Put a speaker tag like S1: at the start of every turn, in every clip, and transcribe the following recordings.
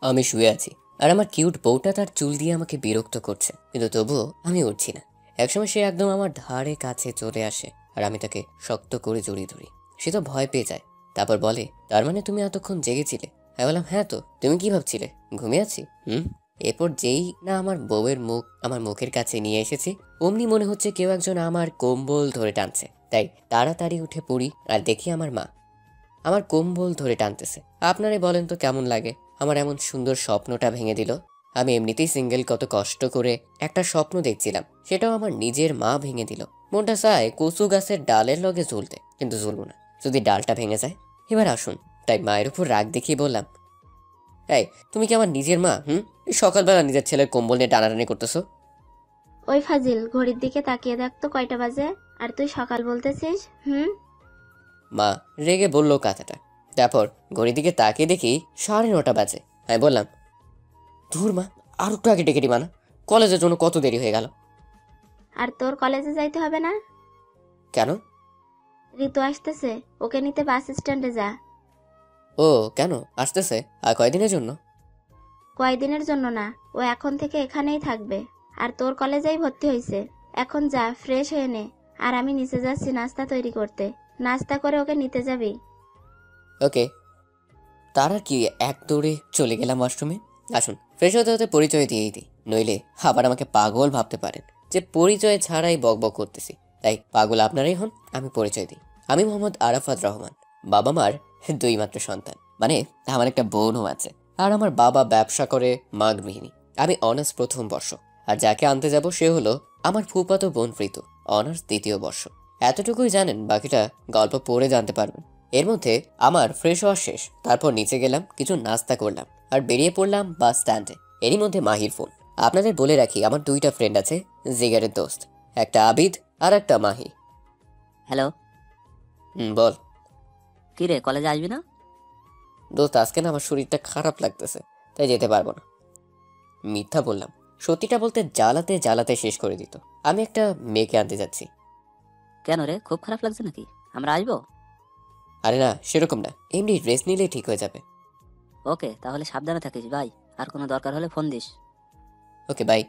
S1: আমি শুয়ে আছি আর আমার কিউট বউটা তার চুল দিয়ে আমাকে বিরক্ত করছে, কিন্তু তবুও আমি উঠছি না। একসময় সে একদম আমার ধারে কাছে চলে আসে আর আমি তাকে শক্ত করে জড়িয়ে ধরি। সে তো ভয় পেয়ে যায়, তারপর বলে, তার মানে তুমি এতক্ষণ জেগেছিলে? আমি বললাম, হ্যাঁ। তো তুমি কি ভাবছিলে ঘুমিয়ে আছি? এরপর যেই না আমার বউয়ের মুখ আমার মুখের কাছে নিয়ে এসেছি, অমনি মনে হচ্ছে কেউ একজন আমার কম্বল ধরে টানছে। তাই তাড়াতাড়ি উঠে পড়ি আর দেখি আমার মা আমার কম্বল ধরে টানতেছে। আপনারাই বলেন তো কেমন লাগে? আমার এমন সুন্দর স্বপ্নটা ভেঙে দিল। আমি এমনিতেই সিঙ্গেল, কত কষ্ট করে একটা স্বপ্ন দেখছিলাম, সেটাও আমার নিজের মা ভেঙে দিল। মনটা চায় কচু গাছের ডালের লগে ঝুলতে, কিন্তু ঝুলবো না, যদি ডালটা ভেঙে যায়। এবার আসুন। তাই মায়ের উপর রাগ দেখিয়ে বললাম, এই তুমি কি আমার নিজের মা? এই সকালবেলা নিজের ছেলের কম্বল নিয়ে টানাটানি করতেছো?
S2: ওই ফাজিল, ঘড়ির দিকে তাকিয়ে দেখ তো কয়টা বাজে, আর তুই সকাল বলতেছিস?
S1: মা রেগে বললো কথাটা। তারপর ঘড়ির দিকে তাকিয়ে দেখি 9:30 বাজে। আমি বললাম, ধুর মা, আর একটু আগে ডেকে দিবা না? কলেজের জন্য কত দেরি হয়ে গেল।
S2: আর তোর কলেজে যাইতে হবে না?
S1: কেন?
S2: ঋতু আসতেছে, ওকে নিতে বাস স্ট্যান্ডে যা।
S1: ও কেন আসতেছে? আর কয়দিনের জন্য?
S2: কয়দিনের জন্য না, ও এখন থেকে এখানেই থাকবে। আর তোর কলেজেই ভর্তি হয়েছে। এখন যা, ফ্রেশ হয়ে নে। আর আমি নিচে যাচ্ছি নাস্তা তৈরি করতে। নাস্তা করে ওকে নিতে যাবি?
S1: ওকে। তার আর কি, এক দৌড়ে চলে গেলাম ওয়াশরুমে। আসুন, ফ্রেশ হতে হতে পরিচয় দিয়েই দিই, নইলে আবার আমাকে পাগল ভাবতে পারেন যে পরিচয় ছাড়াই বকবক করতেছি। তাই পাগল আপনারাই হন, আমি পরিচয় দিই। আমি মোহাম্মদ আরাফাত রহমান। বাবা মার 2 মাত্র সন্তান, মানে আমার একটা বোনও আছে। আর আমার বাবা ব্যবসা করে, মা গৃহিণী। আমি অনার্স প্রথম বর্ষ, আর যাকে আনতে যাব সে হলো আমার ফুফাতো বোন ঋতু, অনার্স দ্বিতীয় বর্ষ। এতটুকুই জানেন, বাকিটা গল্প পড়ে জানতে পারবেন। এর মধ্যে আমার ফ্রেশ হওয়া শেষ। তারপর নিচে গেলাম, কিছু নাস্তা করলাম আর বেরিয়ে পড়লাম বাস স্ট্যান্ডে। এরই মধ্যে মাহির ফোন। আপনাদের বলে রাখি, আমার 2টা ফ্রেন্ড আছে, জিগারের দোস্ত। একটা আবিদ আর একটা মাহি।
S3: হ্যালো।
S1: বল।
S3: কি রে, কলেজে আসবি না?
S1: দোস্ত, আজকে না আমার শরীরটা খারাপ লাগতেছে, তাই যেতে পারবো না। মিথ্যা বললাম। সত্যিটা বলতে জ্বালাতে জ্বালাতে শেষ করে দিত। আমি একটা মেয়েকে আনতে যাচ্ছি।
S3: কেন রে, খুব খারাপ লাগছে নাকি? আমরা আসবো?
S1: আরে না, সেরকম না, এমনি রেস্ট নিলেই ঠিক হয়ে যাবে।
S3: ওকে, তাহলে সাবধানে থাকিস ভাই। আর কোনো দরকার হলে ফোন দিস।
S1: Okay, bye.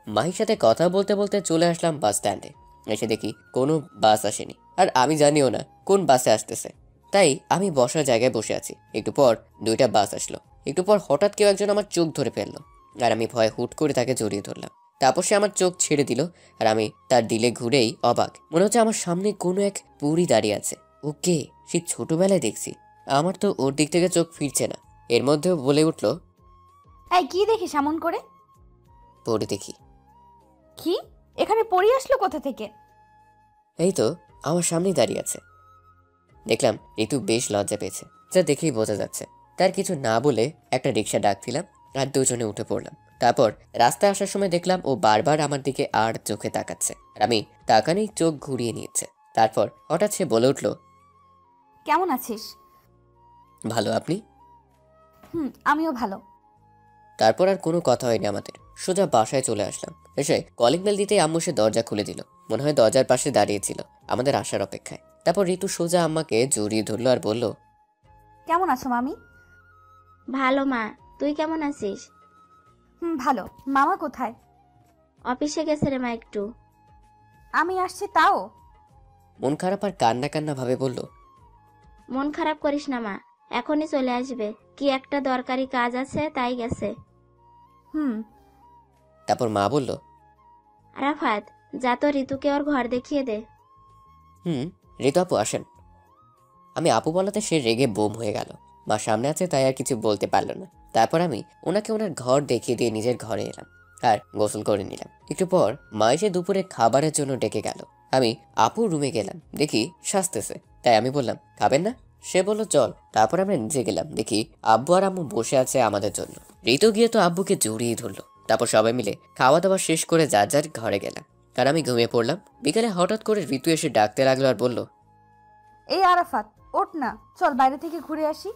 S1: মাহির সাথে কথা বলতে বলতে চলে আসলাম বাস স্ট্যান্ডে। এসে দেখি কোনো বাস আসেনি, আর আমি জানিও না কোন বাসে আসতেছে। তাই আমি বসার জায়গায় বসে আছি। একটু পর 2টা বাস আসলো। একটু পর হঠাৎ কেউ একজন আমার চোখ ধরে ফেললো, আর আমি ভয়ে হুট করে তাকে জড়িয়ে ধরলাম। তারপর সে আমার চোখ ছেড়ে দিল, আর আমি তার দিলে ঘুরেই অবাক। মনে হচ্ছে আমার সামনে কোনো এক পরী দাঁড়িয়ে আছে। ওকে, সে ছোটবেলায় দেখছি। আমার তো ওর দিক থেকে চোখ ফিরছে না। এর মধ্যেও বলে উঠলো,
S4: এই কি দেখিস এমন করে?
S1: পরী দেখি।
S4: কি? এখানে পড়ি আসলো কোথা থেকে?
S1: এই তো আমার সামনেই দাঁড়িয়ে আছে। দেখলাম ঋতু বেশ লজ্জা পেয়েছে, যা দেখেই বোঝা যাচ্ছে। তার কিছু না বলে একটা রিক্সা ডাক দিলাম, আর দুজনে উঠে পড়লাম। তারপর রাস্তায় আসার সময় দেখলাম ও বারবার আমার দিকে আর চোখে তাকাচ্ছে, আর আমি তাকানেই চোখ ঘুরিয়ে নিয়েছে। তারপর হঠাৎ সে বলে উঠলো,
S4: কেমন আছিস?
S1: ভালো, আপনি?
S4: আমিও ভালো।
S1: তারপর আর কোনো কথা হয়নি আমাদের। সোজা বাসায় চলে আসলাম। এসে কলিং বেল দিতেই আম্মু সে দরজা খুলে দিল। মনে হয় দরজার পাশে দাঁড়িয়েছিল আমাদের আসার অপেক্ষায়। তারপর ঋতু সোজা আম্মাকে জড়িয়ে ধরলো আর বলল,
S4: কেমন আছো মামি?
S2: ভালো মা, তুই কেমন আছিস?
S4: ভালো। মামা কোথায়?
S2: অফিসে গেছে রে মা একটু।
S4: আমি আসছি তাও?
S1: মন খারাপ আর কান্না কান্না ভাবে বলল,
S2: মন খারাপ করিস না মা, এখনই চলে আসবে। কি একটা দরকারি কাজ আছে, তাই গেছে।
S1: তারপর মা বলল,
S2: আরাফাত, যা তো ঋতুকে ওর ঘর দেখিয়ে দে।
S1: ঋতু আপু আসেন। আমি আপু বলাতে সে রেগে বোম হয়ে গেল। মা সামনে আছে তাই আর কিছু বলতে পারলো না। তারপর আমি ওনাকে ওনার ঘর দেখিয়ে দিয়ে নিজের ঘরে এলাম আর গোসল করে নিলাম। একটু পর মা এসে দুপুরে খাবারের জন্য ডেকে গেল। আমি আপুর রুমে গেলাম, দেখি সাজতেছে। তাই আমি বললাম, খাবেন না? সে বলল চল। তারপর আমরা নিচে গেলাম, দেখি আব্বু আর আম্মু বসে আছে আমাদের জন্য। ঋতু গিয়ে তো আব্বুকে জড়িয়ে ধরলো। তারপর সবাই মিলে খাওয়া দাওয়া শেষ করে যার যার ঘরে গেলাম, আর আমি ঘুমিয়ে পড়লাম। বিকালে হঠাৎ করে ঋতু এসে ডাকতে লাগলো আর বলল,
S4: এই আরাফাত, ওঠ না, চল বাইরে থেকে ঘুরে আসি।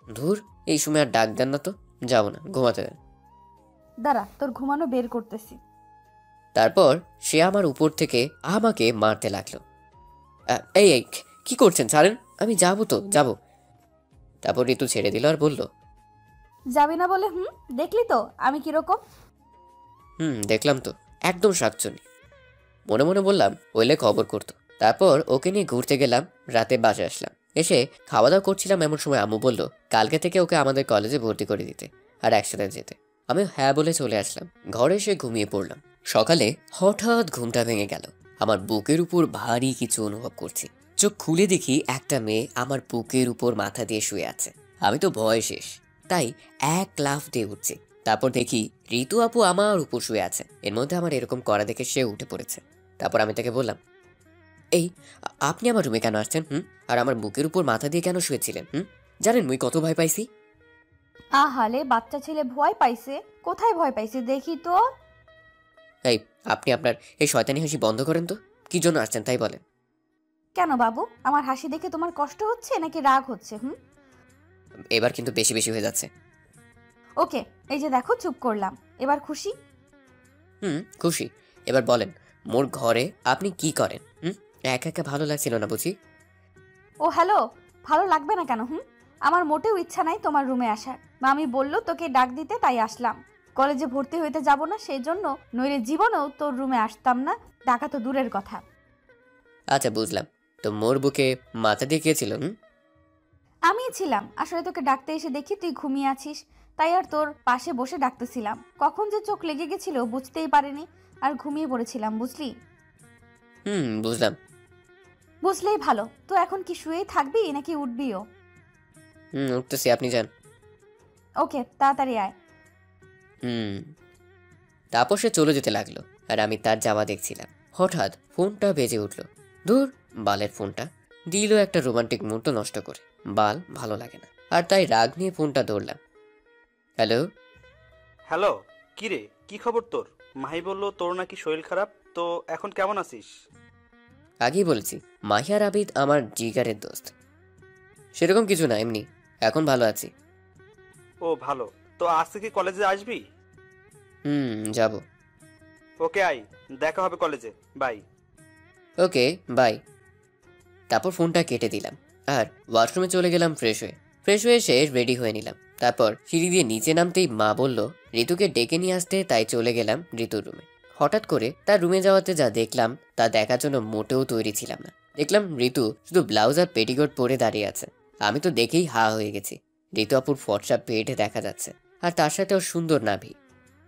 S1: ধুর, এই সময় আর ডাক দেন না তো, যাবো না, ঘুমাতে দেন।
S4: দাঁড়া, তোর ঘুমানো বের করতেছি।
S1: তারপর সে আমার উপর থেকে আমাকে মারতে লাগলো। এই এই কি করছেন, ছাড়েন, আমি যাবো তো যাবো। তারপর ঋতু ছেড়ে দিল আর বলল,
S4: যাবি না বলে দেখলি তো আমি কিরকম।
S1: দেখলাম তো, একদম শাকচুনি। মনে মনে বললাম হইলে খবর করতো। তারপর ওকে নিয়ে ঘুরতে গেলাম, রাতে বাসে আসলাম। এসে খাওয়া দাওয়া করছিলাম, এমন সময় আম্মু বলল কালকে থেকে ওকে আমাদের কলেজে ভর্তি করে দিতে আর একসাথে যেতে। আমি হ্যাঁ বলে চলে আসলাম। ঘরে এসে ঘুমিয়ে পড়লাম। সকালে হঠাৎ ঘুমটা ভেঙে গেল। আমার বুকের উপর ভারী কিছু অনুভব করছি। চোখ খুলে দেখি একটা মেয়ে আমার বুকের উপর মাথা দিয়ে শুয়ে আছে। আমি তো ভয় শেষ, তাই এক লাফ দিয়ে উঠছি। তারপর দেখি ঋতু আপু আমার উপর শুয়ে আছে। এর মধ্যে আমার এরকম করা দেখে সে উঠে পড়েছে। তারপর আমি তাকে বললাম, এই আপনি আমার রুমে কেন আসছেন? আর আমার বুকের উপর মাথা দিয়ে কেন শুয়েছিলেন? জানেন মুই কত ভয় পাইছি?
S4: আহালে বাচ্চা ছেলে ভয় পাইছে? কোথায় ভয় পাইছে দেখি তো।
S1: এই আপনি আপনার এই শয়তানি হাসি বন্ধ করেন তো। কি জন্য আসছেন তাই বলেন।
S4: কেন বাবু, আমার হাসি দেখে তোমার কষ্ট হচ্ছে নাকি রাগ হচ্ছে?
S1: এবার কিন্তু বেশি বেশি হয়ে যাচ্ছে।
S4: ওকে, এই যে দেখো চুপ করলাম। এবার খুশি?
S1: খুশি। এবার বলেন, মোর ঘরে আপনি কি করেন? একা একা ভালো লাগছিল না বুঝি?
S4: ও হ্যালো, ভালো লাগবে না কেন? আমার মোটেও ইচ্ছা নাই তোমার রুমে আসার। মামি বলল তোকে ডাক দিতে, তাই আসলাম। কলেজে ভর্তি হইতে যাব না সেই জন্য, নইলে জীবনেও তোর রুমে আসতাম না। ডাকা তো দূরের কথা।
S1: আচ্ছা বুঝলাম। তো মোর বুকে মাথা দিয়ে কে ছিল?
S4: আমিই ছিলাম। আসলে তোকে ডাকতে এসে দেখি তুই ঘুমিয়ে আছিস, তাই আর তোর পাশে বসে ডাকতেছিলাম। কখন যে চোখ লেগে গেছিল বুঝতেই পারিনি, আর ঘুমিয়ে পড়েছিলাম, বুঝলি?
S1: বুঝলাম।
S4: বুঝলেই ভালো। তো এখন কি শুয়েই থাকবি নাকি উঠবিও?
S1: উঠতেছি, আপনি যান।
S4: ওকে, তাড়াতাড়ি আয়।
S1: তারপর সে চলে যেতে লাগলো, আর আমি তার যাওয়া দেখছিলাম। হঠাৎ ফোনটা বেজে উঠলো। দূর, বালের ফোনটা দিল একটা রোমান্টিক মুহূর্ত নষ্ট করে। বাল ভালো লাগে না, আর তাই রাগ নিয়ে ফোনটা ধরলাম। হ্যালো।
S5: হ্যালো, কি রে, কি খবর তোর? মাহি বলল তোর নাকি শরীর খারাপ, তো এখন কেমন আছিস?
S1: আগেই বলেছি, মাহিয়ার আবিদ আমার জিগারের দোস্ত। সেরকম কিছু না, এমনি এখন ভালো আছি।
S5: ও ভালো। তো আজ থেকে কলেজে আসবি?
S1: যাব।
S5: ওকে আই, দেখা হবে কলেজে। বাই।
S1: Okay bye. তারপর ফোনটা কেটে দিলাম আর ওয়াশরুমে চলে গেলাম ফ্রেশ হয়ে এসে রেডি হয়ে নিলাম। তারপর সিঁড়ি দিয়ে নিচে নামতেই মা বলল ঋতুকে ডেকে নিয়ে আসতে, তাই চলে গেলাম ঋতুর রুমে। হঠাৎ করে তার রুমে যাওয়াতে যা দেখলাম তা দেখার জন্য মোটেও তৈরি ছিলাম না। দেখলাম ঋতু শুধু ব্লাউজ আর পেটিকোট পরে দাঁড়িয়ে আছে। আমি তো দেখেই হা হয়ে গেছি। ঋতু আপুর ফর্সা পেট দেখা যাচ্ছে, আর তার সাথে ওর সুন্দর নাভি।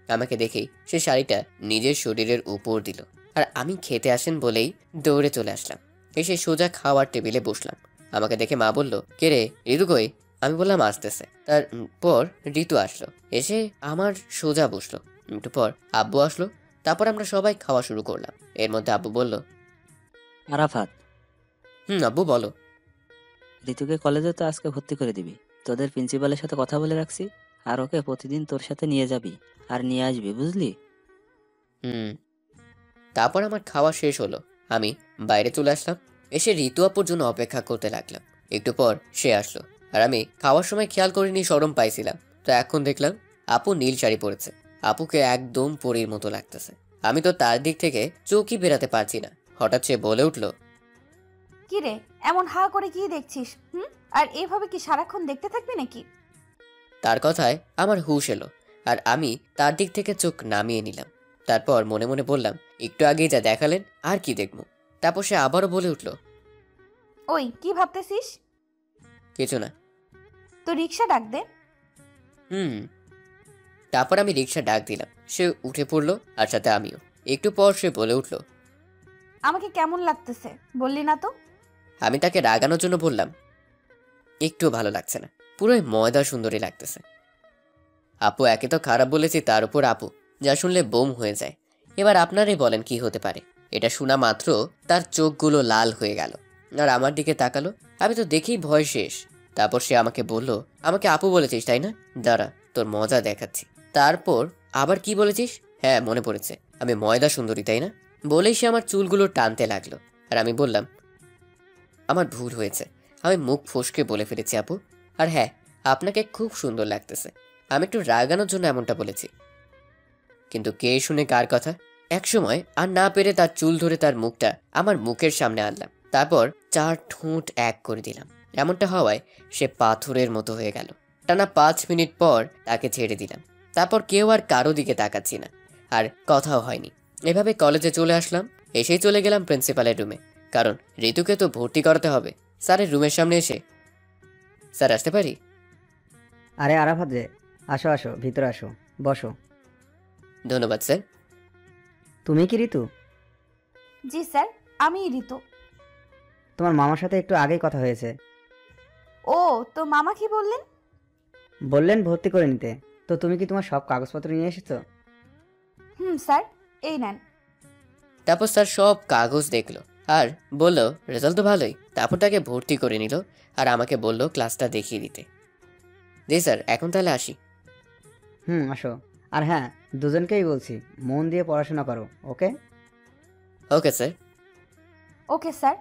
S1: আমাকে দেখেই সে শাড়িটা নিজের শরীরের উপর দিল, আর আমি খেতে আসেন বলেই দৌড়ে চলে আসলাম। এসে সোজা খাওয়ার টেবিলে বসলাম। আমাকে দেখে মা বলল, কে রে, ঋতু কই? আমি বললাম আসতেছে। তারপর ঋতু আসলো, এসে আমার সোজা বসলো। একটু পর আব্বু আসলো। তারপর আমরা সবাই খাওয়া শুরু করলাম। এর মধ্যে আব্বু বলল,
S3: আরাফাত,
S1: আব্বু বলো।
S3: ঋতুকে কলেজে তো আজকে ভর্তি করে দিবি। তোদের প্রিন্সিপালের সাথে কথা বলে রাখছি, আর ওকে প্রতিদিন তোর সাথে নিয়ে যাবি আর নিয়ে আসবি, বুঝলি?
S1: তারপর আমার খাওয়া শেষ হলো, আমি বাইরে চলে আসলাম। এসে ঋতু আপুর জন্য অপেক্ষা করতে লাগলাম। একটু পর সে আসলো, আর আমি খাওয়ার সময় খেয়াল করিনি, শরম পাইছিলাম। তো এখন দেখলাম আপু নীল শাড়ি পরেছে। আপুকে একদম পরীর মতো লাগতেছে। আমি তো তার দিক থেকে চোখই বেরাতে পারছি না। হঠাৎ সে বলে উঠলো,
S4: কি রে, এমন হা করে কি দেখছিস? আর এভাবে কি সারাক্ষণ দেখতে থাকবি নাকি?
S1: তার কথায় আমার হুঁশ এলো, আর আমি তার দিক থেকে চোখ নামিয়ে নিলাম। তারপর মনে মনে বললাম, একটু আগেই যা দেখালেন আর কি দেখবো। তারপর সে আবারও বলে উঠলো,
S4: ওই কি ভাবতেছিস?
S1: কিছু না।
S4: তো রিক্সা ডাক দে।
S1: তারপর আমি রিক্সা ডাক দিলাম। সে উঠে পড়লো, আর সাথে আমিও। একটু পর সে বলে উঠলো,
S4: আমাকে কেমন লাগতেছে বললি না তো?
S1: আমি তাকে রাগানোর জন্য বললাম, একটু ভালো লাগছে না, পুরোই ময়দা সুন্দরী লাগতেছে। আপু একে তো খারাপ বলেছি, তার উপর আপু যা শুনলে বোম হয়ে যায়। এবার আপনারাই বলেন কি হতে পারে। এটা শোনা মাত্র তার চোখগুলো লাল হয়ে গেল, আর আমার দিকে তাকালো। আমি তো দেখেই ভয় শেষ। তারপর সে আমাকে বলল, আমাকে আপু বলেছিস তাই না? দাঁড়া, তোর মজা দেখাচ্ছি। তারপর আবার কি বলেছিস? হ্যাঁ মনে পড়েছে, আমি ময়দা সুন্দরী তাই না? বলেই সে আমার চুলগুলো টানতে লাগলো, আর আমি বললাম, আমার ভুল হয়েছে, আমি মুখ ফসকে বলে ফেলেছি আপু। আর হ্যাঁ, আপনাকে খুব সুন্দর লাগতেছে। আমি একটু রাগানোর জন্য এমনটা বলেছি। কিন্তু কে শুনে কার কথা। একসময় আর না পেরে তার চুল ধরে তার মুখটা আমার মুখের সামনে আনলাম। তারপর 4 ঠোঁট এক করে দিলাম। এমনটা হওয়ায় সে পাথরের মতো হয়ে গেল। টানা 5 মিনিট পর তাকে ছেড়ে দিলাম। তারপর কেউ আর কারো দিকে তাকাচ্ছি না, আর কথাও হয়নি। এভাবে কলেজে চলে আসলাম। এসেই চলে গেলাম প্রিন্সিপালের রুমে, কারণ ঋতুকে তো ভর্তি করাতে হবে। স্যারের রুমের সামনে এসে, স্যার আসতে পারি?
S6: আরে আরাফাত যে, আসো আসো, ভিতরে আসো, বসো।
S1: ধন্যবাদ স্যার।
S6: তুমি কি ঋতু?
S4: জি স্যার, আমি ঋতু।
S6: তোমার মামার সাথে একটু আগেই কথা হয়েছে।
S4: ও, তো মামা কি বললেন?
S6: বললেন ভর্তি করে নিতে। তো তুমি কি তোমার সব কাগজপত্র নিয়ে এসেছো?
S4: স্যার, এই নেন।
S1: তারপর স্যার সব কাগজ দেখলো আর বলল রেজাল্ট তো ভালোই। তারপর তাকে ভর্তি করে নিল আর আমাকে বলল ক্লাসটা দেখিয়ে দিতে। জি স্যার, এখন তাহলে আসি।
S6: আসো। আর হ্যাঁ, দুজনকেই বলছি, মন দিয়ে পড়াশোনা করো, okay?
S1: Okay sir.
S4: Okay sir.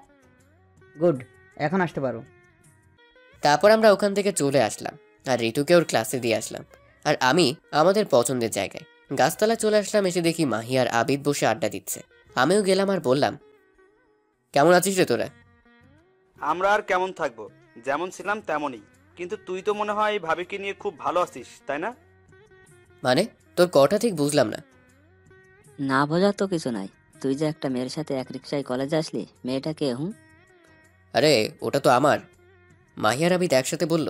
S6: Good, এখন আসতে পারো।
S1: তারপর আমরা ওখান থেকে চলে আসলাম আর ঋতুকে ওর ক্লাসে দিয়ে আসলাম। আর আমি আমাদের পছন্দের জায়গায় গাছতলায় চলে আসলাম। এসে দেখি মাহি আর আবিদ বসে আড্ডা দিচ্ছে। আমিও গেলাম আর বললাম, কেমন আছিস রে তোরা?
S5: আমরা আর কেমন থাকবো, যেমন ছিলাম তেমনই। কিন্তু তুই তো মনে হয় ভাবিকে নিয়ে খুব ভালো আছিস, তাই না?
S1: মানে তোর কথা ঠিক বুঝলাম না।
S3: না বোঝার তো কিছু নাই। তুই যে একটা মেয়ের সাথে এক রিক্সায় কলেজে আসলি, মেয়েটা কে?
S1: আরে ওটা তো আমার। মাহি আর আবিদ একসাথে বলল।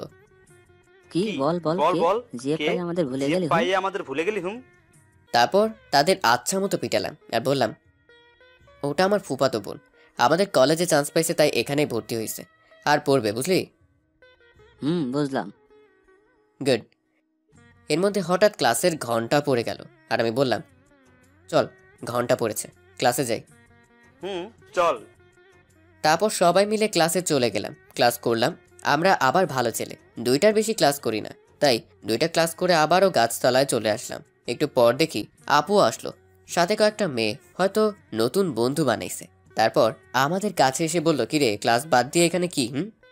S3: কি? বল বল,
S5: বল
S3: কে?
S5: বল,
S3: যে
S5: কে?
S3: পাই আমাদের ভুলে
S5: যে
S3: গেলি?
S5: পাইয়ে আমাদের ভুলে গেলি?
S1: তারপর তাদের আচ্ছা মতো পিটালাম আর বললাম, ওটা আমার ফুফাতো বোন, আমাদের কলেজে চান্স পাইছে তাই এখানেই ভর্তি হয়েছে, আর পড়বে, বুঝলি?
S3: বুঝলাম।
S1: গুড। এর মধ্যে হঠাৎ ক্লাসের ঘন্টা পড়ে গেল আর আমি বললাম, চল, ঘন্টা পড়েছে, ক্লাসে যাই।
S5: চল।
S1: তারপর সবাই মিলে ক্লাসে চলে গেলাম। ক্লাস করলাম। আমরা আবার ভালো ছেলে, 2টার বেশি ক্লাস করি না, তাই 2টা ক্লাস করে আবারও গাছতলায় চলে আসলাম। একটু পর দেখি আপু আসলো, সাথে কয়েকটা মেয়ে, হয়তো নতুন বন্ধু বানাইছে। তারপর আমাদের কাছে এসে বলল, কিরে ক্লাস বাদ দিয়ে এখানে কি?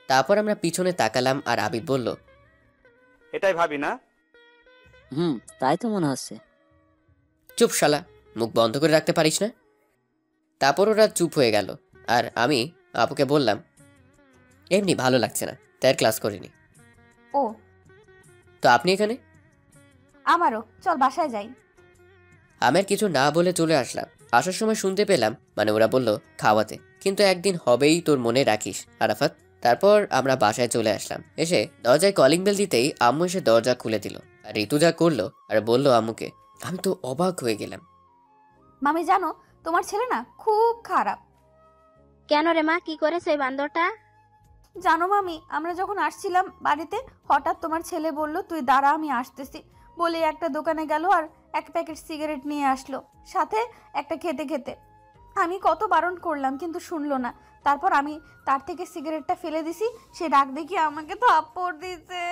S1: তারপর আমরা পিছনে তাকালাম আর আবিদ বলল,
S5: এটাই ভাবি না?
S3: তাই তো মনে হচ্ছে।
S1: চুপ শালা, মুখ বন্ধ করে রাখতে পারিস না? তারপর ওরা চুপ হয়ে গেল আর আমি আপুকে বললাম, এমনি ভালো লাগছে না, তাই ক্লাস করিনি।
S4: ও,
S1: তো আপনি এখানে?
S4: আমারও। চল বাসায় যাই।
S1: আমি আর কিছু না বলে চলে আসলাম। আসার সময় শুনতে পেলাম, মানে ওরা বলল খাওয়াতে, কিন্তু একদিন হবেই, তোর মনে রাখিস আরাফাত। তারপর আমরা বাসায় চলে আসলাম। এসে দরজায় কলিং বেল দিতেই আম্মু এসে দরজা খুলে দিল আর ঋতু যা করলো আর বলল আম্মুকে, আমি তো অবাক হয়ে গেলাম।
S4: মামি জানো, তোমার ছেলে না খুব খারাপ।
S2: কেন রে মা, কি করেছে ওই বান্দরটা?
S4: জানো মামি, আমরা যখন আসছিলাম বাড়িতে, হঠাৎ তোমার ছেলে বলল তুই দাঁড়া আমি আসতেছি, বলে একটা দোকানে গেল আর এক প্যাকেট সিগারেট নিয়ে আসলো, সাথে একটা খেতে খেতে। আমি কত বারণ করলাম কিন্তু শুনলো না। তারপর আমি তার থেকে সিগারেটটা ফেলে দিছি, সে রাগ দেখি আমাকে তো থাপ্পড় দিছে।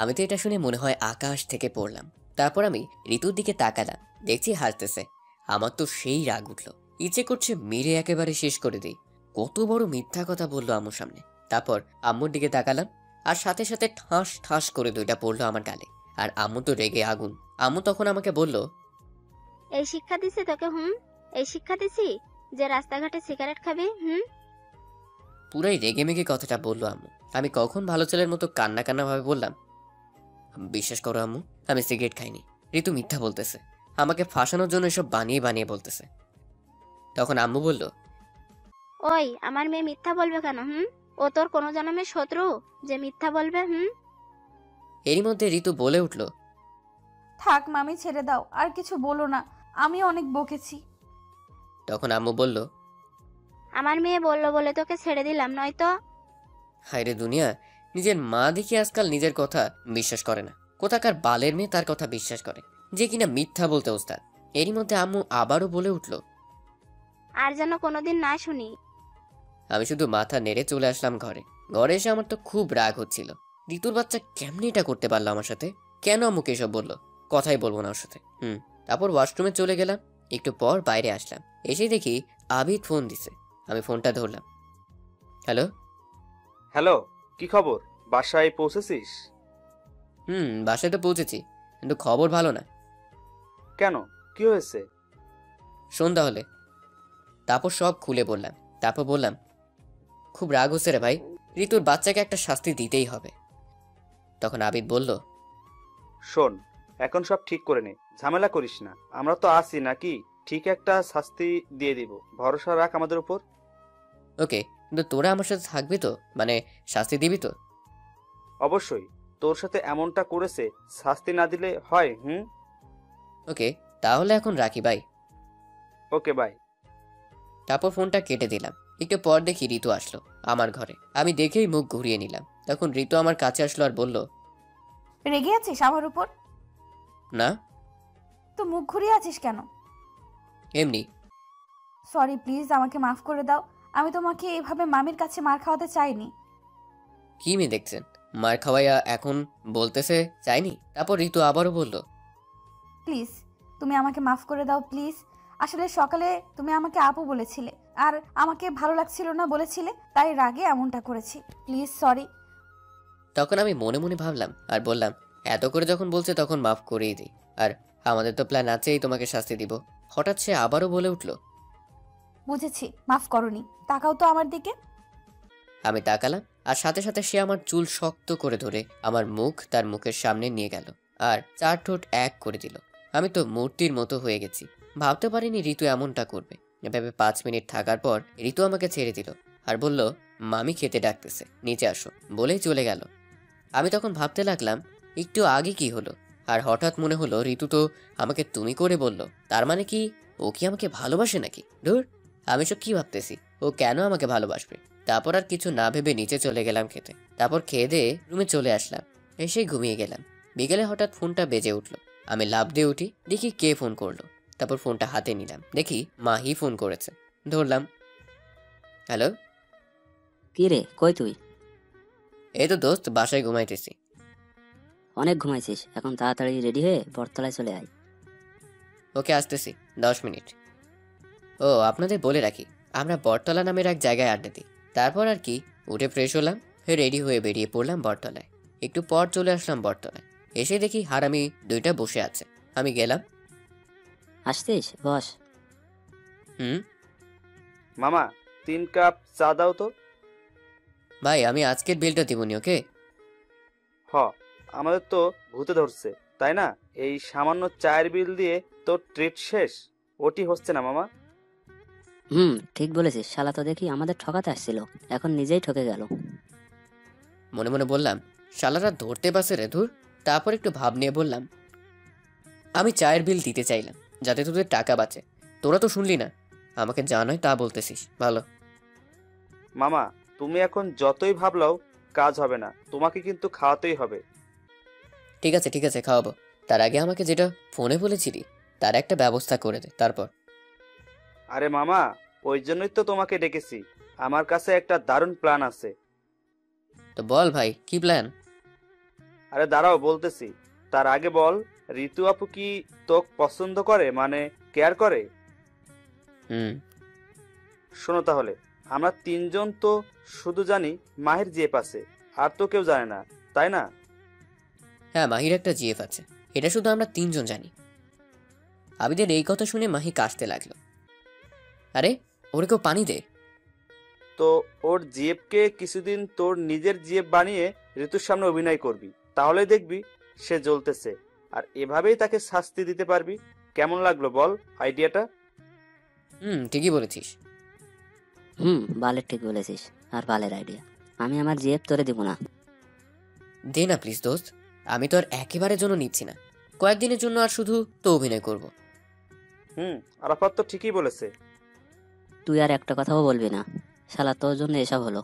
S1: আমি তো এটা শুনে মনে হয় আকাশ থেকে পড়লাম। তারপর আমি ঋতুর দিকে তাকালাম, দেখছি হাসতেছে। আমার তো সেই রাগ উঠলো, ইচ্ছে করছে মেরে একেবারে শেষ করে দিই। কত বড় মিথ্যা কথা বললো আম্মুর সামনে। তারপর আম্মুর দিকে তাকালাম আর সাথে সাথে ঠাস ঠাস করে 2টা পড়লো আমার গালে। আর আম্মু তো রেগে আগুন। আম্মু তখন আমাকে বলল,
S2: এই শিক্ষা দিছি তোকে? এই শিক্ষা দিছি যে রাস্তাঘাটে সিগারেট খাবি?
S1: পুরাই রেগে মেগে কথাটা বললো আম্মু। আমি কখন ভালো ছেলের মতো কান্না কান্না ভাবে বললাম, বিশ্বাস করো আম্মু, আমি সিগারেট খাইনি। ঋতু মিথ্যা বলতেছে, আমাকে ফাঁসানোর জন্য এসব বানিয়ে বানিয়ে বলতেছে। তখন আম্মু বলল,
S2: ওই আমার মেয়ে মিথ্যা বলবে কেন? ও তোর কোনো জন্মের শত্রু যে মিথ্যা বলবে?
S1: এরই মধ্যে ঋতু বলে উঠল,
S4: থাক মামি, ছেড়ে দাও, আর কিছু বলো না, আমি অনেক বকেছি।
S1: তখন আম্মু বলল,
S2: আমার মেয়ে বললো বলে তোকে ছেড়ে দিলাম, নয়তো।
S1: হায়রে দুনিয়া, নিজের মা দেখি আজকাল নিজের কথা বিশ্বাস করে না। কোথাকার বালের মেয়ে তার কথা বিশ্বাস করে, যে কিনা মিথ্যা বলতে ওস্তাদ। এরই মধ্যে আম্মু আবারও বলে উঠল।
S2: আর যেন কোনোদিন না শুনি।
S1: আমি শুধু মাথা নেড়ে চলে আসলাম ঘরে। ঘরে এসে আমার তো খুব রাগ হচ্ছিল। ঋতুর বাচ্চা কেমনি এটা করতে পারলো আমার সাথে? কেন আম্মুকে এসব বললো? কথাই বলবো না ওর সাথে। তারপর ওয়াশরুমে চলে গেলাম। একটু পর বাইরে আসলাম। এসে দেখি আবিদ ফোন দিছে। আমি ফোনটা ধরলাম। হ্যালো।
S5: হ্যালো, কি খবর? বাসায় পৌঁছেছিস?
S1: বাসায় তো পৌঁছেছি, কিন্তু খবর ভালো না।
S5: কেন, কি হয়েছে?
S1: শোন তাহলে। তারপর সব খুলে বললাম। তারপর বললাম, খুব রাগ হচ্ছে রে ভাই, ঋতুর বাচ্চাকে একটা শাস্তি দিতেই হবে। তখন আবিদ বলল,
S5: শোন, এখন সব ঠিক করে নে, ঝামেলা করিস না, আমরা তো আছি নাকি, ঠিক একটা শাস্তি দিয়ে দিব, ভরসা রাখ আমাদের উপর।
S1: ওকে, কিন্তু তোরা আমার সাথে থাকবি তো, মানে শাস্তি দিবি তো?
S5: অবশ্যই, তোর সাথে এমনটা করেছে, শাস্তি না দিলে হয়?
S1: ওকে, তাহলে এখন রাখি ভাই।
S5: Okay bye.
S1: তারপর ফোনটা কেটে দিলাম। একটু পর দেখি ঋতু আসলো আমার ঘরে। আমি দেখেই মুখ ঘুরিয়ে নিলাম। তখন ঋতু আমার কাছে আসলো আর বলল,
S4: রেগে আছিস আমার উপর?
S1: না,
S4: তো মুখ ঘুরিয়ে আছিস কেন?
S1: এমনি।
S4: সরি, প্লিজ আমাকে মাফ করে দাও। আমি তোমাকে এভাবে মামির কাছে মার খাওয়াতে চাইনি।
S1: কি মেয়ে দেখছেন, মার খাওয়াইয়া এখন বলতেছে চাইনি? তারপর ঋতু আবারও বলল,
S4: প্লিজ তুমি আমাকে মাফ করে দাও প্লিজ। আসলে সকালে তুমি আমাকে আপু বলেছিলে, আর আমাকে ভালো লাগছিল না বলেছিলে, তাই রাগে এমনটা করেছি। Please sorry.
S1: তখন আমি মনে মনে ভাবলাম আর বললাম, এত করে যখন বলছে তখন মাফ করেই দিই। আর আমাদের তো প্ল্যান আছেই তোমাকে শাস্তি দিব। হঠাৎ সে আবারও বলে উঠল,
S4: বুঝেছি, মাফ করনি। তাকাও তো আমার দিকে।
S1: আমি তাকালাম আর সাথে সাথে সে আমার চুল শক্ত করে ধরে আমার মুখ তার মুখের সামনে নিয়ে গেল আর 4 ঠোঁট এক করে দিল। আমি তো মূর্তির মতো হয়ে গেছি। ভাবতে পারিনি ঋতু এমনটা করবে। এভাবে 5 মিনিট থাকার পর ঋতু আমাকে ছেড়ে দিল আর বলল, মামি খেতে ডাকতেছে, নিচে আসো, বলেই চলে গেল। আমি তখন ভাবতে লাগলাম একটু আগে কি হলো, আর হঠাৎ মনে হলো ঋতু তো আমাকে তুমি করে বলল, তার মানে কি ও কি আমাকে ভালোবাসে নাকি? ধুর, আমি সব কি ভাবতেছি, ও কেন আমাকে ভালোবাসবে? তারপর আর কিছু না ভেবে নিচে চলে গেলাম খেতে। তারপর খেয়ে দিয়ে রুমে চলে আসলাম, এসেই ঘুমিয়ে গেলাম। বিকেলে হঠাৎ ফোনটা বেজে উঠলো। আমি লাফ দিয়ে উঠি, দেখি কে ফোন করলো। তারপর ফোনটা হাতে নিলাম, দেখি মাহি ফোন করেছে। ধরলাম, হ্যালো।
S3: কি রে, কই তুই?
S1: এই তো দোস্ত, বাসায় ঘুমাইতেছি।
S3: অনেক ঘুমাইছিস, এখন তাড়াতাড়ি রেডি হয়ে বটতলায় চলে আয়।
S1: ওকে, আসতেছি, 10 মিনিট। ও, আপনাদের বলে রাখি, আমরা বটতলা নামের এক জায়গায় আড্ডা দিই। তারপর আর কি, উঠে ফ্রেশ হলাম, রেডি হয়ে বেরিয়ে পড়লাম বটতলায়। একটু পর চলে আসলাম বটতলায়। এসে দেখি হারামি 2টা বসে আছে। আমি গেলাম।
S3: আসছিস, বস।
S1: হুম।
S5: মামা, 3 কাপ চা দাও তো।
S1: ভাই, আমি আজকের বিলটা দিবনি, ওকে?
S5: হ, আমাদের তো ভূতে ধরছে, তাই না? এই সামান্য চায়ের বিল দিয়ে তো ট্রিট শেষ। ওটি হচ্ছে না মামা।
S3: ঠিক বলেছিস, শালা তো দেখি আমাদের ঠকাতে আসছিল, এখন নিজেই ঠকে গেল।
S1: মনে মনে বললাম, শালারা ধরতে পারছে রে, ধুর। তারপর একটু ভাব নিয়ে বললাম, আমি চায়ের বিল দিতে চাইলাম যাতে তোদের টাকা বাঁচে। তোরা তো শুনলি না, আমাকে যা নয় তা বলতেছিস। ভালো।
S5: মামা, তুমি এখন যতই ভাবলাও কাজ হবে না, তোমাকে কিন্তু খাওয়াতেই হবে।
S1: ঠিক আছে ঠিক আছে, খাওয়াবো। তার আগে আমাকে যেটা ফোনে বলেছিলি তার একটা ব্যবস্থা করে দে। তারপর?
S5: আরে মামা, ওই জন্যই তো তোমাকে ডেকেছি, আমার কাছে একটা দারুণ প্ল্যান আছে।
S1: তো বল ভাই, কি প্ল্যান?
S5: আরে দাঁড়াও, বলতেছি। তার আগে বল, ঋতু আপু কি তোকে পছন্দ করে, মানে কেয়ার করে?
S1: হুম।
S5: শোনো তাহলে, আমরা 3জন তো শুধু জানি মাহির জেপ আছে, আর তো কেউ জানে না, তাই না?
S1: হ্যাঁ, মাহির একটা জিএফ আছে, এটা শুধু আমরা 3জন জানি। আবিদের এই কথা শুনে মাহি কাশতে লাগলো। আরে, ওরে কেউ পানি দে।
S5: তো ওর জিএফকে কিছুদিন তোর নিজের জিএফ বানিয়ে ঋতুর সামনে অভিনয় করবি, তাহলে দেখবি সে জ্বলতেছে, আর এভাবেই তাকে শাস্তি দিতে পারবি। কেমন লাগলো বল আইডিয়াটা?
S1: ঠিকই বলেছিস।
S3: বালের ঠিক বলেছিস, আর বালের আইডিয়া। আমি আমার জিএফ তোরে দিব না।
S1: দে না প্লিজ দোস্ত, আমি তো আর একেবারের জন্য নিচ্ছি না, কয়েকদিনের জন্য আর শুধু তো অভিনয় করব।
S5: আরাফাত তো ঠিকই বলেছে।
S3: তুই আর একটা কথাও বলবি না, শালা তোর জন্য এসব হলো।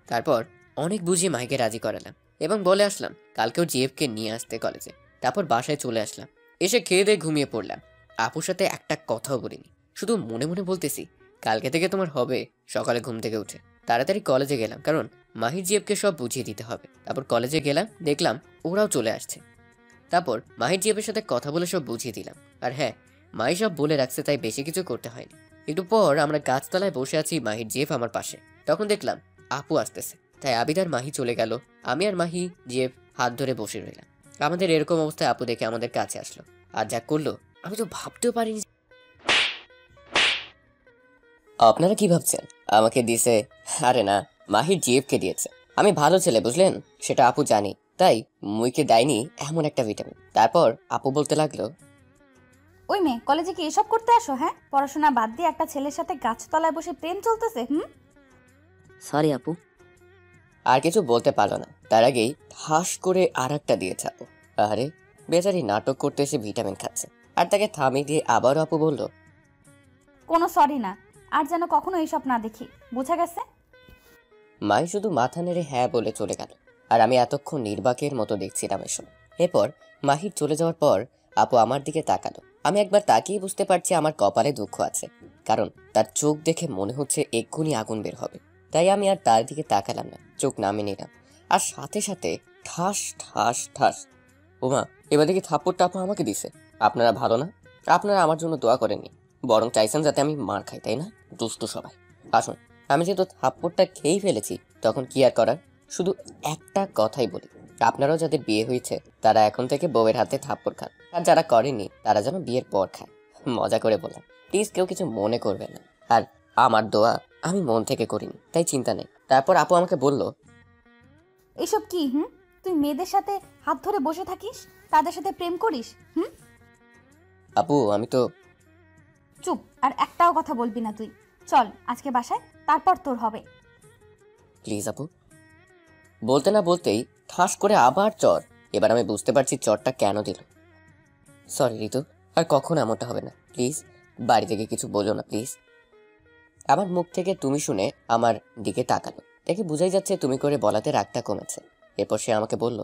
S1: তারপর অনেক বুঝিয়ে মাহিকে রাজি করালাম এবং বলে আসলাম কালকেও জিএফকে নিয়ে আসতে কলেজে। তারপর বাসায় চলে আসলাম, এসে খেয়ে দিয়ে ঘুমিয়ে পড়লাম। আপুর সাথে একটা কথাও বলিনি, শুধু মনে মনে বলতেছি কালকে থেকে তোমার হবে। সকালে ঘুম থেকে উঠে তাড়াতাড়ি কলেজে গেলাম, কারণ মাহির জিএফকে সব বুঝিয়ে দিতে হবে। তারপর কলেজে গেলাম, দেখলাম ওরাও চলে আসছে। তারপর মাহির জিএফের সাথে কথা বলে সব বুঝিয়ে দিলাম। আর হ্যাঁ, মাহি সব বলে রাখছে, তাই বেশি কিছু করতে হয়নি। একটু পর আমরা গাছতলায় বসে আছি, মাহির জিএফ আমার পাশে। তখন দেখলাম আপু আসতেছে, তাই আবিদ আর মাহি চলে গেল। আমি আর মাহি জিএফ হাত ধরে বসে রইলাম। আমাদের এরকম অবস্থায় আপু দেখে আমাদের কাছে আসলো, আর যা করলো আমি তো ভাবতেও পারিনি। আপনারা কি ভাবছেন আমাকে দিয়েছে? আরে না, মাহির জিএফকে দিয়েছে। আমি ভালো ছেলে বুঝলেন, সেটা আপু জানি, তাই মুইকে দেয়নি এমন একটা ভিটামিন। তারপর আপু বলতে লাগলো,
S4: ওই মেয়ে কলেজে কি এসব করতে আসো? হ্যাঁ, পড়াশোনা বাদ দিয়ে একটা ছেলের সাথে গাছতলায় বসে প্রেম চলতেছে।
S3: সরি আপু।
S1: আর কিছু বলতে পারলো না, তার আগেই ঠাস করে আর একটা দিয়েছে আপু। আরে বেচারি নাটক করতে এসে ভিটামিন খাচ্ছে, আর তাকে থামিয়ে দিয়ে আবারও আপু বলল,
S4: কোনো সরি না, আর যেন কখনো এইসব না দেখি, বোঝা গেছে?
S1: মাই শুধু মাথা নেড়ে হ্যাঁ বলে চলে গেল, আর আমি এতক্ষণ নির্বাকের মতো দেখছিলাম এসব। এরপর মাহির চলে যাওয়ার পর আপু আমার দিকে তাকালো। আমি একবার তাকিয়ে বুঝতে পারছি আমার কপালে দুঃখ আছে, কারণ তার চোখ দেখে মনে হচ্ছে এক্ষুনি আগুন বের হবে। তাই আমি আর তার দিকে তাকালাম না, চোখ নামিয়ে নিলাম। আর সাথে সাথে ঠাস ঠাস ঠাস। ওমা, এবার দেখি থাপ্পড়টা আপু আমাকে দিছে। আপনারা ভালো না? আপনারা আমার জন্য দোয়া করেননি, বরং চাইছেন যাতে আমি মার খাই, তাই না? দুষ্টু সবাই। আসুন, আমি যেহেতু থাপ্পড়টা খেয়েই ফেলেছি, তখন কি আর করার। শুধু একটা কথাই বলি, আপনারাও যাদের বিয়ে হয়েছে তারা এখন থেকে বউয়ের হাতে থাপ্পড় খান, আর যারা করেনি তারা যেন বিয়ের পর খায়। মজা করে বললাম, প্লিজ কেউ কিছু মনে করবে না। আর আমার দোয়া আমি মন থেকে করিনি, তাই চিন্তা নেই। তারপর আপু আমাকে বলল,
S4: এইসব কি? তুই মেয়েদের সাথে হাত ধরে বসে থাকিস, তাদের সাথে প্রেম করিস?
S1: আপু আমি তো।
S4: চুপ, আর একটাও কথা বলবি না তুই। চল আজকে বাসায়, তারপর তোর হবে।
S1: প্লিজ আপু। বলতে না বলতেই ঠাস করে আবার চর। এবার আমি বুঝতে পারছি চরটা কেন দিল। সরি ঋতু, আর কখনো এমনটা হবে না, প্লিজ। বাড়ি থেকে কিছু বলো না প্লিজ। আমার মুখ থেকে তুমি শুনে আমার দিকে তাকালো, দেখে বোঝাই যাচ্ছে তুমি করে বলাতে রাগটা কমেছে। এরপর সে আমাকে বলল,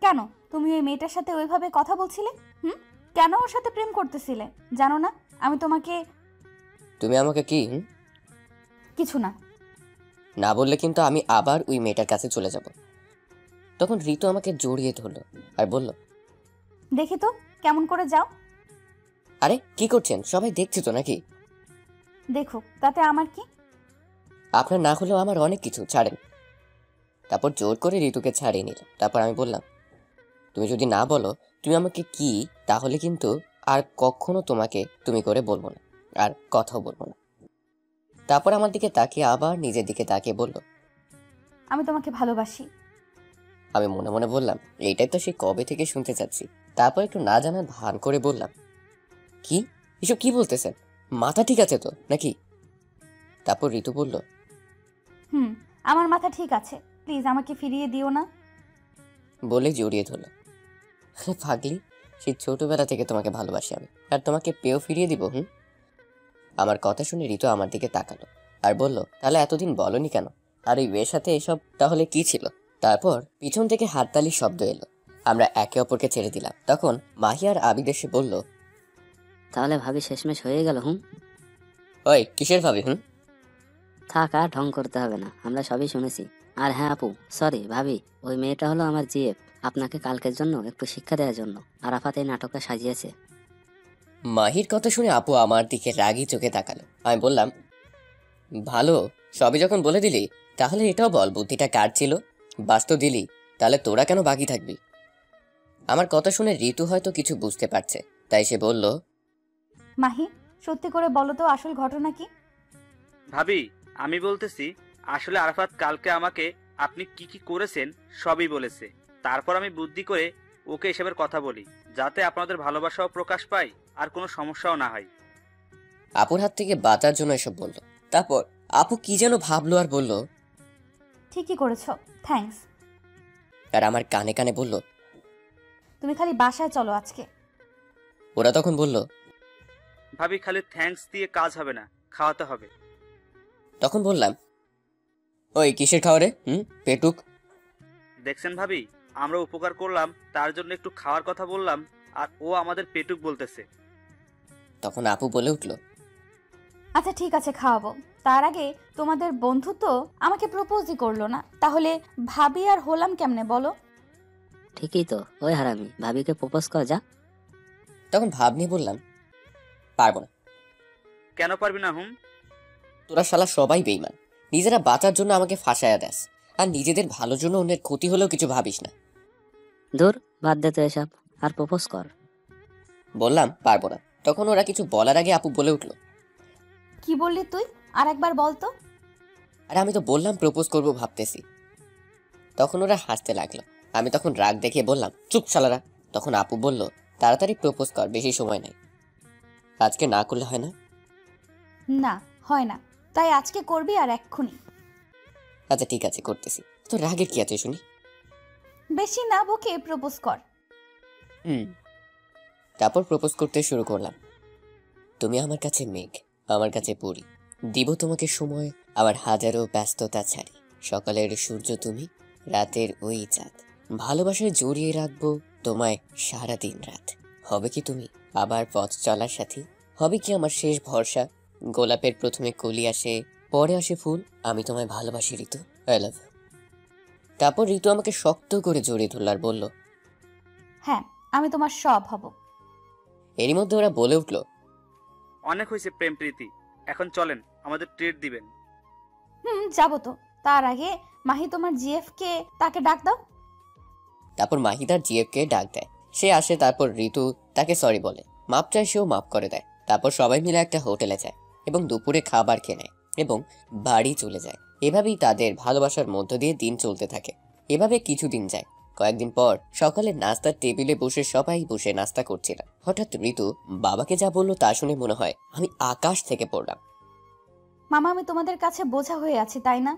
S4: কেন তুমি ওই মেয়েটার সাথে ওইভাবে কথা বলছিলে? কেন ওর সাথে প্রেম করতেছিলে? জানো না আমি তোমাকে?
S1: তুমি আমাকে কি?
S4: কিছু না।
S1: না বললে কিন্তু আমি আবার ওই মেয়েটার কাছে চলে যাব। তখন ঋতু আমাকে জড়িয়ে ধরলো আর বলল,
S4: দেখি তো কেমন করে যাও।
S1: আরে কি করছেন? সবাই দেখছে তো নাকি?
S4: দেখো, তাতে আমার কি?
S1: আপনার না হলেও আমার অনেক কিছু, ছাড়েন। তারপর জোর করে ঋতুকে ছাড়িয়ে নিল। তারপর আমি বললাম, তুমি যদি না বলো তুমি আমাকে কি, তাহলে কিন্তু আর কখনো তোমাকে তুমি করে বলবো না, আর কথাও বলবো না। তারপর আমার দিকে তাকিয়ে আবার নিজের দিকে তাকিয়ে বলল,
S4: আমি তোমাকে ভালোবাসি।
S1: আমি মনে মনে বললাম, এইটাই তো সেই কবে থেকে শুনতে চাচ্ছি। তারপর একটু না জানার ভান করে বললাম, কি? এসব কি বলতেছেন? মাথা ঠিক আছে তো নাকি? তারপর ঋতু বলল,
S4: আমার মাথা ঠিক আছে, প্লিজ আমাকে ফিরিয়ে দিও না।
S1: বলে জড়িয়ে ধরলো। পাগলি, সেই ছোটবেলা থেকে তোমাকে ভালোবাসি আমি, আর তোমাকে পেয়েও ফিরিয়ে দিব। আমার কথা শুনে ঋতু আমার দিকে তাকালো আর বলল, তাহলে এতদিন বলনি কেন? আর ওই মেয়ের সাথে এসব তাহলে কি ছিল? তারপর পিছন থেকে হাততালির শব্দ এলো। আমরা একে অপরকে ছেড়ে দিলাম। তখন মাহি আর আবিদ এসে বলল,
S3: তাহলে ভাবি শেষমেশ হয়ে গেল?
S1: ওই কিসের ভাবি?
S3: থাক, আর ঢং করতে হবে না, আমরা সবই শুনেছি। আর হ্যাঁ আপু, সরি ভাবি, ওই মেয়েটা হলো আমার জিএফ, আপনাকে কালকের জন্য একটু শিক্ষা দেওয়ার জন্য আরাফাত এই নাটকটা সাজিয়েছে।
S1: মাহির কথা শুনে আপু আমার দিকে রাগি চোখে তাকালো। আমি বললাম, ভালো, সবই যখন বলে দিলি তাহলে এটাও বল বুদ্ধিটা কার ছিল। বাস্তব দিলি, তাহলে তোরা কেন বাকি থাকবি? আমার কথা শুনে ঋতু হয়তো কিছু বুঝতে পারছে, তাই সে বলল,
S4: মাহি, সত্যি করে বলো তো আসল ঘটনা কি?
S5: ভাবি, আমি বলতেছি, আসলে আরাফাত কালকে আমাকে আপনি কি কি করেছেন সবই বলেছে। তারপর আমি বুদ্ধি করে ওকে এসবের কথা বলি, যাতে আপনাদের ভালোবাসাও প্রকাশ পায় আর কোনো সমস্যাও না হয়।
S1: আপুর হাত থেকে বাঁচার জন্য এসব বলল। তারপর আপু কি যেন ভাবলো আর বলল,
S4: ঠিকই করেছো, থ্যাঙ্কস।
S1: আর আমার কানে কানে বলল,
S4: তুমি খালি বাসায় চলো আজকে।
S1: ওরা তখন বলল,
S5: ভাবি, খালি থ্যাঙ্কস দিয়ে কাজ হবে না, খাওয়াতে হবে।
S1: তখন বললাম, ওই কিসের খাওয়া রে? পেটুক।
S5: দেখছেন ভাবি, আমরা উপকার করলাম তার জন্য একটু খাওয়ার কথা বললাম, আর ও আমাদের পেটুক বলতেছে।
S1: তখন আপু বলে উঠল,
S4: আচ্ছা ঠিক আছে, খাওয়াবো। তার আগে তোমাদের বন্ধু তো আমাকে প্রপোজই করলো না, তাহলে ভাবি আর হলাম কেমনে বলো?
S3: ঠিকই তো, ওই হারামি, ভাবিকে প্রপোজ কর যা।
S1: তখন ভাব নিয়ে বললাম, পারবো না।
S5: কেন পারবি না?
S1: তোরা শালা সবাই বেইমান, নিজেরা বাঁচার জন্য আমাকে ফাঁসায়া দেস, আর নিজেদের ভালোর জন্য অন্যের ক্ষতি হলেও কিছু ভাবিস না।
S3: দূর, বাদ দে তো এসব, আর প্রপোজ কর।
S1: বললাম পারবো না। তখন ওরা কিছু বলার আগে আপু বলে উঠল,
S4: কি বললি তুই? আর একবার বল তো।
S1: আর আমি তো বললাম প্রপোজ করবো ভাবতেছি। তখন ওরা হাসতে লাগলো আমি তখন রাগ দেখিয়ে বললাম, চুপ শালারা। তখন আপু বলল, তাড়াতাড়ি প্রপোজ কর, বেশি সময় নাই। আজকে না করলে হয় না?
S4: না, হয় না। তাই আজকে করবি আর এক্ষুনি।
S1: আচ্ছা ঠিক আছে, করতেছি। তো রাগের কি আছে শুনি?
S4: বেশি না বকে প্রপোজ কর।
S1: তারপর প্রপোজ করতে শুরু করলাম। তুমি আমার কাছে মেঘ, আমার কাছে পরি। দিব তোমাকে সময়, আবার হাজারো ব্যস্ততা ছাড়ি। সকালের সূর্য তুমি, রাতের ওই চাঁদ। ভালোবাসায় জড়িয়ে রাখবো তোমায় সারা দিন রাত। হবে কি তুমি আবার পথ চলার সাথী? হবে কি আমার শেষ ভরসা? গোলাপের প্রথমে কলি আসে, পরে আসে ফুল। আমি তোমায় ভালোবাসি ঋতু, আই লাভ। তারপর ঋতু আমাকে শক্ত করে জড়িয়ে ধরল আর বলল,
S4: হ্যাঁ, আমি তোমার সব হব।
S1: এরই মধ্যে ওরা বলে উঠলো,
S5: অনেক হয়েছে প্রেম প্রীতি, এখন চলেন, আমাদের ট্রিট দিবেন।
S4: যাবো তো। তার আগে মাহি তোমার জিএফ কে তাকে ডাক দাও।
S1: তারপর মাহিদার জিএফকে ডাক দেয়, সে আসে। তারপর ঋতু তাকে সরি বলে, মাপ চায়, সেও মাপ করে দেয়। তারপর সবাই মিলে একটা হোটেলে যায় এবং দুপুরে খাবার খেয়ে নেয় এবং বাড়ি চলে যায়। এভাবেই তাদের ভালোবাসার মধ্য দিয়ে দিন চলতে থাকে। এভাবে কিছুদিন যায়। কয়েকদিন পর সকালে নাস্তার টেবিলে বসে সবাই বসে নাস্তা করছিল। হঠাৎ ঋতু বাবাকে যা বলল তা শুনে মনে হয় আমি আকাশ থেকে পড়লাম।
S4: মামা, আমি তোমাদের কাছে বোঝা হয়ে আছি, তাই না?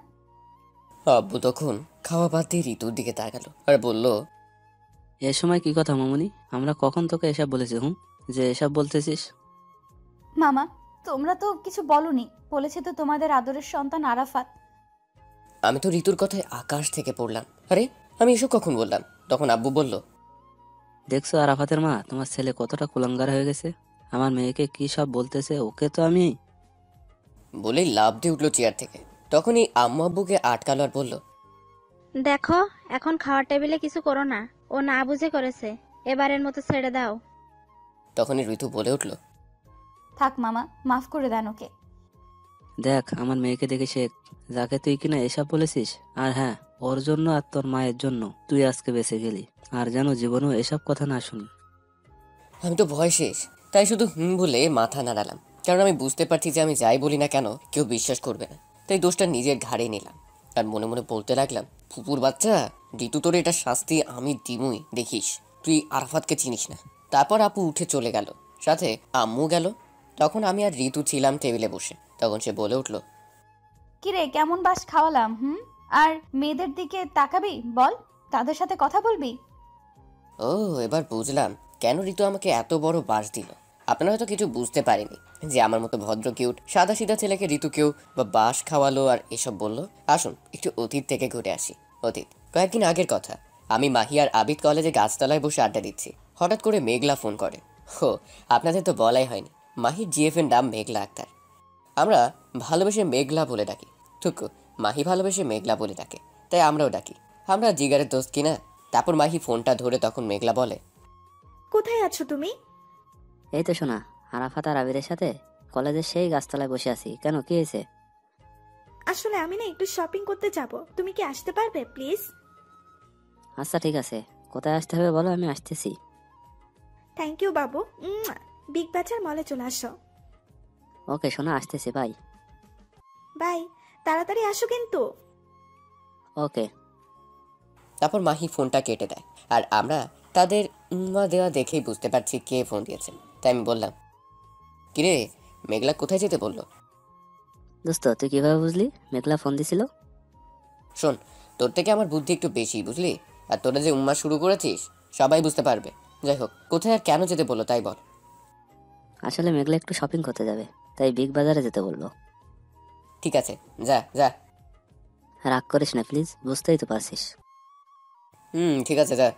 S1: আব্বু তখন খাওয়া বাদ দিয়ে ঋতুর দিকে তাকালো আর বলল,
S3: এ সময় কি কথা মামুনি? আমরা কখন তোকে এসব বলেছি যে এসব বলতেছিস?
S4: মামা, তোমরা তো কিছু বলনি। বলেছে তো তোমাদের আদরের সন্তান আরাফাত।
S1: আমি তো ঋতুর কথায় আকাশ থেকে পড়লাম। আরে আমি এসব কখন বললাম? তখন আব্বু বলল,
S3: দেখছো আরাফাতের মা, তোমার ছেলে কতটা কুলাঙ্গার হয়ে গেছে। আমার মেয়েকে কি সব বলতেছে, ওকে তো আমি।
S1: বলেই লাফ দিয়ে উঠলো চেয়ার থেকে। তখনই আম্মু আব্বুকে আটকালো আর বলল,
S2: দেখো, এখন খাওয়ার টেবিলে কিছু করো না। ও না বুঝে করেছে, এবারের মতো ছেড়ে দাও।
S1: তখনই ঋতু বলে উঠল,
S4: থাক মামা, মাফ করে দেন ওকে।
S3: দেখ আমার মেয়েকে দেখে শেখ, যাকে তুই কিনা এসব বলেছিস। আর হ্যাঁ, ওর জন্য আর তোর মায়ের জন্য তুই আজকে বেঁচে গেলি। আর যেন জীবনেও এসব কথা না শুনি।
S1: আমি তো ভয় শেষ, তাই শুধু বলে মাথা নাড়ালাম। কারণ আমি বুঝতে পারছি যে আমি যাই বলি না কেন কেউ বিশ্বাস করবে না। তাই দোষটা নিজের ঘাড়ে নিলাম আর মনে মনে বলতে লাগলাম, ফুপুর বাচ্চা, ঋতু তোর এটা শাস্তি আমি দিমুই, দেখিস। তুই আরাফাতকে চিনিস না। তারপর আপু উঠে চলে গেল, সাথে আম্মু গেল। তখন আমি আর ঋতু ছিলাম টেবিলে বসে। তখন সে বলে উঠল,
S4: কিরে, কেমন বাস খাওয়ালাম? আর মেয়েদের দিকে তাকাবি? বল, তাদের সাথে কথা বলবি?
S1: ও এবার বুঝলাম কেন ঋতু আমাকে এত বড় বাস দিল। আপনারা হয়তো কিছু বুঝতে পারেনি যে আমার মতো ভদ্র কিউট সাদা সিধা ছেলেকে ঋতু কেউ বা বাস খাওয়ালো আর এসব বললো। আসুন একটু অতীত থেকে ঘুরে আসি। অতীত কয়েকদিন আগের কথা। আমি মাহি আর আবিদ কলেজে গাছতলায় বসে আড্ডা দিচ্ছি। হঠাৎ করে মেঘলা ফোন করে। আপনাদের তো বলাই হয়নি, মাহির জিএফের নাম মেঘলা আক্তার। আমরা ভালোবেসে মেঘলা বলে ডাকি। টুকু মাহি ভালোবেসে মেঘলা বলে ডাকে, তাই আমরাও ডাকি। আমরা জিগারের দোস্ত কিনা। তারপর মাহি ফোনটা ধরে তখন মেঘলা বলে,
S7: কোথায় আছো তুমি?
S3: এই তো শোনা, আরাফাত আর আবিরের সাথে কলেজের সেই গাছতলায় বসে আছি। কেন, কি হয়েছে?
S7: আসলে আমি না একটু শপিং করতে যাব, তুমি কি আসতে পারবে প্লিজ?
S3: আচ্ছা ঠিক আছে, কোথায় আসতে হবে বলো, আমি আসতেছি।
S7: Thank you Babu. বিগ বাজার মলে চলে আসো।
S3: ওকে শোনা, আসতেছি, বাই।
S7: বাই, তাড়াতাড়ি আসো কিন্তু।
S3: ওকে।
S1: তারপর মাহি ফোনটা কেটে দেয় আর আমরা তাদের দেওয়া দেখেই বুঝতে পারছি কে ফোন দিয়েছে। তাই আমি বললাম, কিরে মেঘলা কোথায় যেতে বললো?
S3: দোস্ত, তুই কিভাবে বুঝলি মেঘলা ফোন দিছিল?
S1: শোন, তোর থেকে আমার বুদ্ধি একটু বেশি, বুঝলি? আর তোরা যে শুরু করেছিস সবাই বুঝতে পারবে। যাই হোক, কোথায় আর কেন যেতে বললো তাই বল।
S3: আসলে মেঘলা একটু শপিং করতে যাবে, তাই বিগ বাজারে যেতে বললো।
S1: ঠিক আছে, যা যা।
S3: রাগ করিস না প্লিজ, বুঝতেই তো পারছিস।
S1: ঠিক আছে যা।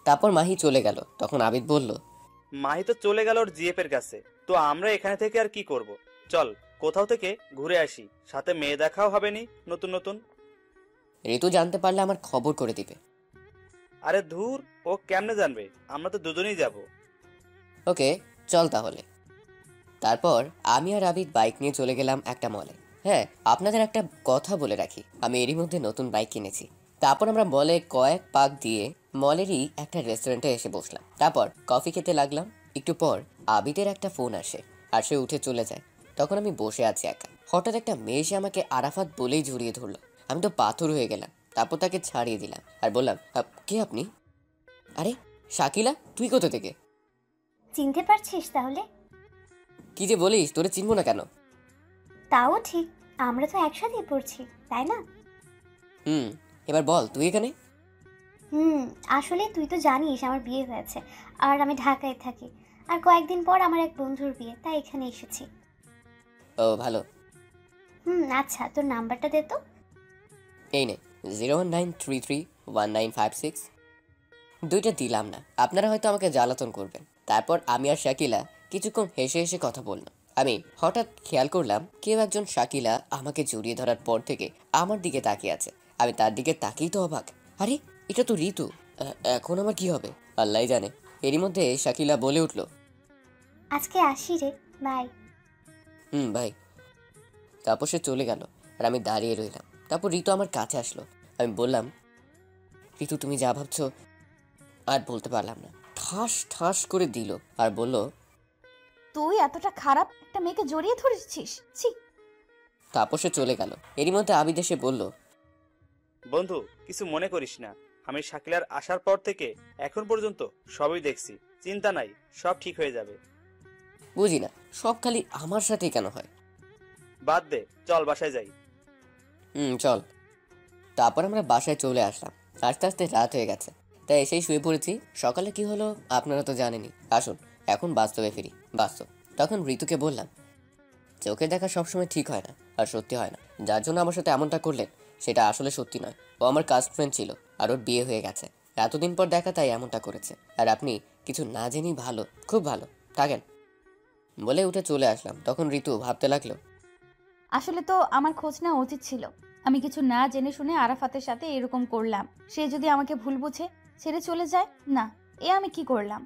S1: তারপর মাহি চলে গেল। তখন আবিদ বলল,
S5: মাহি তো চলে গেল ওর জিএফ এর কাছে, তো আমরা এখানে থেকে আর কি করব? চল কোথাও থেকে ঘুরে আসি, সাথে মেয়ে দেখাও হবে নি নতুন নতুন।
S1: ঋতু জানতে পারলে আমার খবর করে দিবে।
S5: আরে ধুর, ও কেমনে জানবে? আমরা তো দুজনেই যাব।
S1: ওকে চল তাহলে। তারপর আমি আর আবিদ বাইক নিয়ে চলে গেলাম একটা মলে। হ্যাঁ, আপনাদের একটা কথা বলে রাখি, আমি এরই মধ্যে নতুন বাইক কিনেছি। তারপর আমরা মলে কয়েক পাক দিয়ে মলেরই একটা রেস্টুরেন্টে এসে বসলাম। তারপর কফি খেতে লাগলাম। একটু পর আবিদের একটা ফোন আসে আর সে উঠে চলে যায়। তখন আমি বসে আছি একা। হঠাৎ একটা মেয়ে এসে আমাকে আরাফাত বলেই জড়িয়ে ধরলো। আমি তো পাথর হয়ে গেলাম। তারপর তাকে ছাড়িয়ে দিলাম আর বললাম, কে আপনি? আরে শাকিলা, তুই কোথা থেকে?
S8: চিনতে পারছিস তাহলে?
S1: কি যে বলিস, তোরে চিনবো না কেন?
S8: তাও ঠিক, আমরা তো একসাথেই পড়ছি, তাই না?
S1: হুম, এবার বল তুই এখানে।
S8: আসলে তুই তো জানিস আমার বিয়ে হয়েছে, আর আমি ঢাকায় থাকি, আর কয়েকদিন পর আমার এক বন্ধুর বিয়ে, তাই এখানে এসেছি।
S1: ও ভালো।
S8: আচ্ছা, তোর নাম্বারটা দে তো।
S1: এই নে, 019331956। দুইটা দিলাম না, আপনারা হয়তো আমাকে জ্বালাতন করবেন। তারপর আমি আর শাকিলা কিছুক্ষণ হেসে হেসে কথা বললাম। আমি হঠাৎ খেয়াল করলাম কেউ একজন শাকিলা আমাকে জড়িয়ে ধরার পর থেকে আমার দিকে তাকিয়ে আছে। আমি তার দিকে তাকিয়েই তো অবাক। আরে এটা তো ঋতু। এখন আমার কি হবে আল্লাহ জানে। এরই মধ্যে শাকিলা বলে উঠল,
S8: আজকে আসি রে, বাই।
S1: ভাই। তারপর সে চলে গেল আর আমি দাঁড়িয়ে রইলাম। তারপর ঋতু আমার কাছে আসলো। আমি বললাম, ঋতু তুমি যা ভাবছো। আর বলতে পারলাম না, ঠাস ঠাস করে দিল আর বলল,
S4: তুই এতটা খারাপ একটা মেয়েকে জড়িয়ে ধরেছিস? ছি।
S1: তারপর সে চলে গেল। এরই মধ্যে আবিদ এসে বলল,
S5: বন্ধু, কিছু মনে করিস না। আমি শাকিলার আসার পর থেকে এখন পর্যন্ত সবই দেখছি। চিন্তা নাই, সব ঠিক হয়ে যাবে।
S1: বুঝি না সব খালি আমার সাথেই কেন হয়।
S5: বাদ দে, চল বাসায় যাই।
S1: চল। তারপর আমরা বাসায় চলে আসলাম। আস্তে আস্তে রাত হয়ে গেছে, তাই এসেই শুয়ে পড়েছি। সকালে কি হলো আপনারা তো জানেনই। আসুন এখন বাস্তবে ফিরি। বাস্তব। তখন ঋতুকে বললাম, চোখে দেখা সবসময় ঠিক হয় না, আর সত্যি হয় না। যার জন্য আমার সাথে এমনটা করলেন সেটা আসলে সত্যি নয়। ও আমার কাস্ট ফ্রেন্ড ছিল, আর ওর বিয়ে হয়ে গেছে। এতদিন পর দেখা, তাই এমনটা করেছে। আর আপনি কিছু না জেনেই ভালো, খুব ভালো থাকেন বলে উঠে চলে আসলাম। তখন ঋতু ভাবতে লাগলো,
S4: আসলে তো আমার খোঁজ নেওয়া উচিত ছিল। আমি কিছু না জেনে শুনে আরাফাতের সাথে এরকম করলাম। সে যদি আমাকে ভুল বুঝে ছেড়ে চলে যায়, না, এ আমি কি করলাম?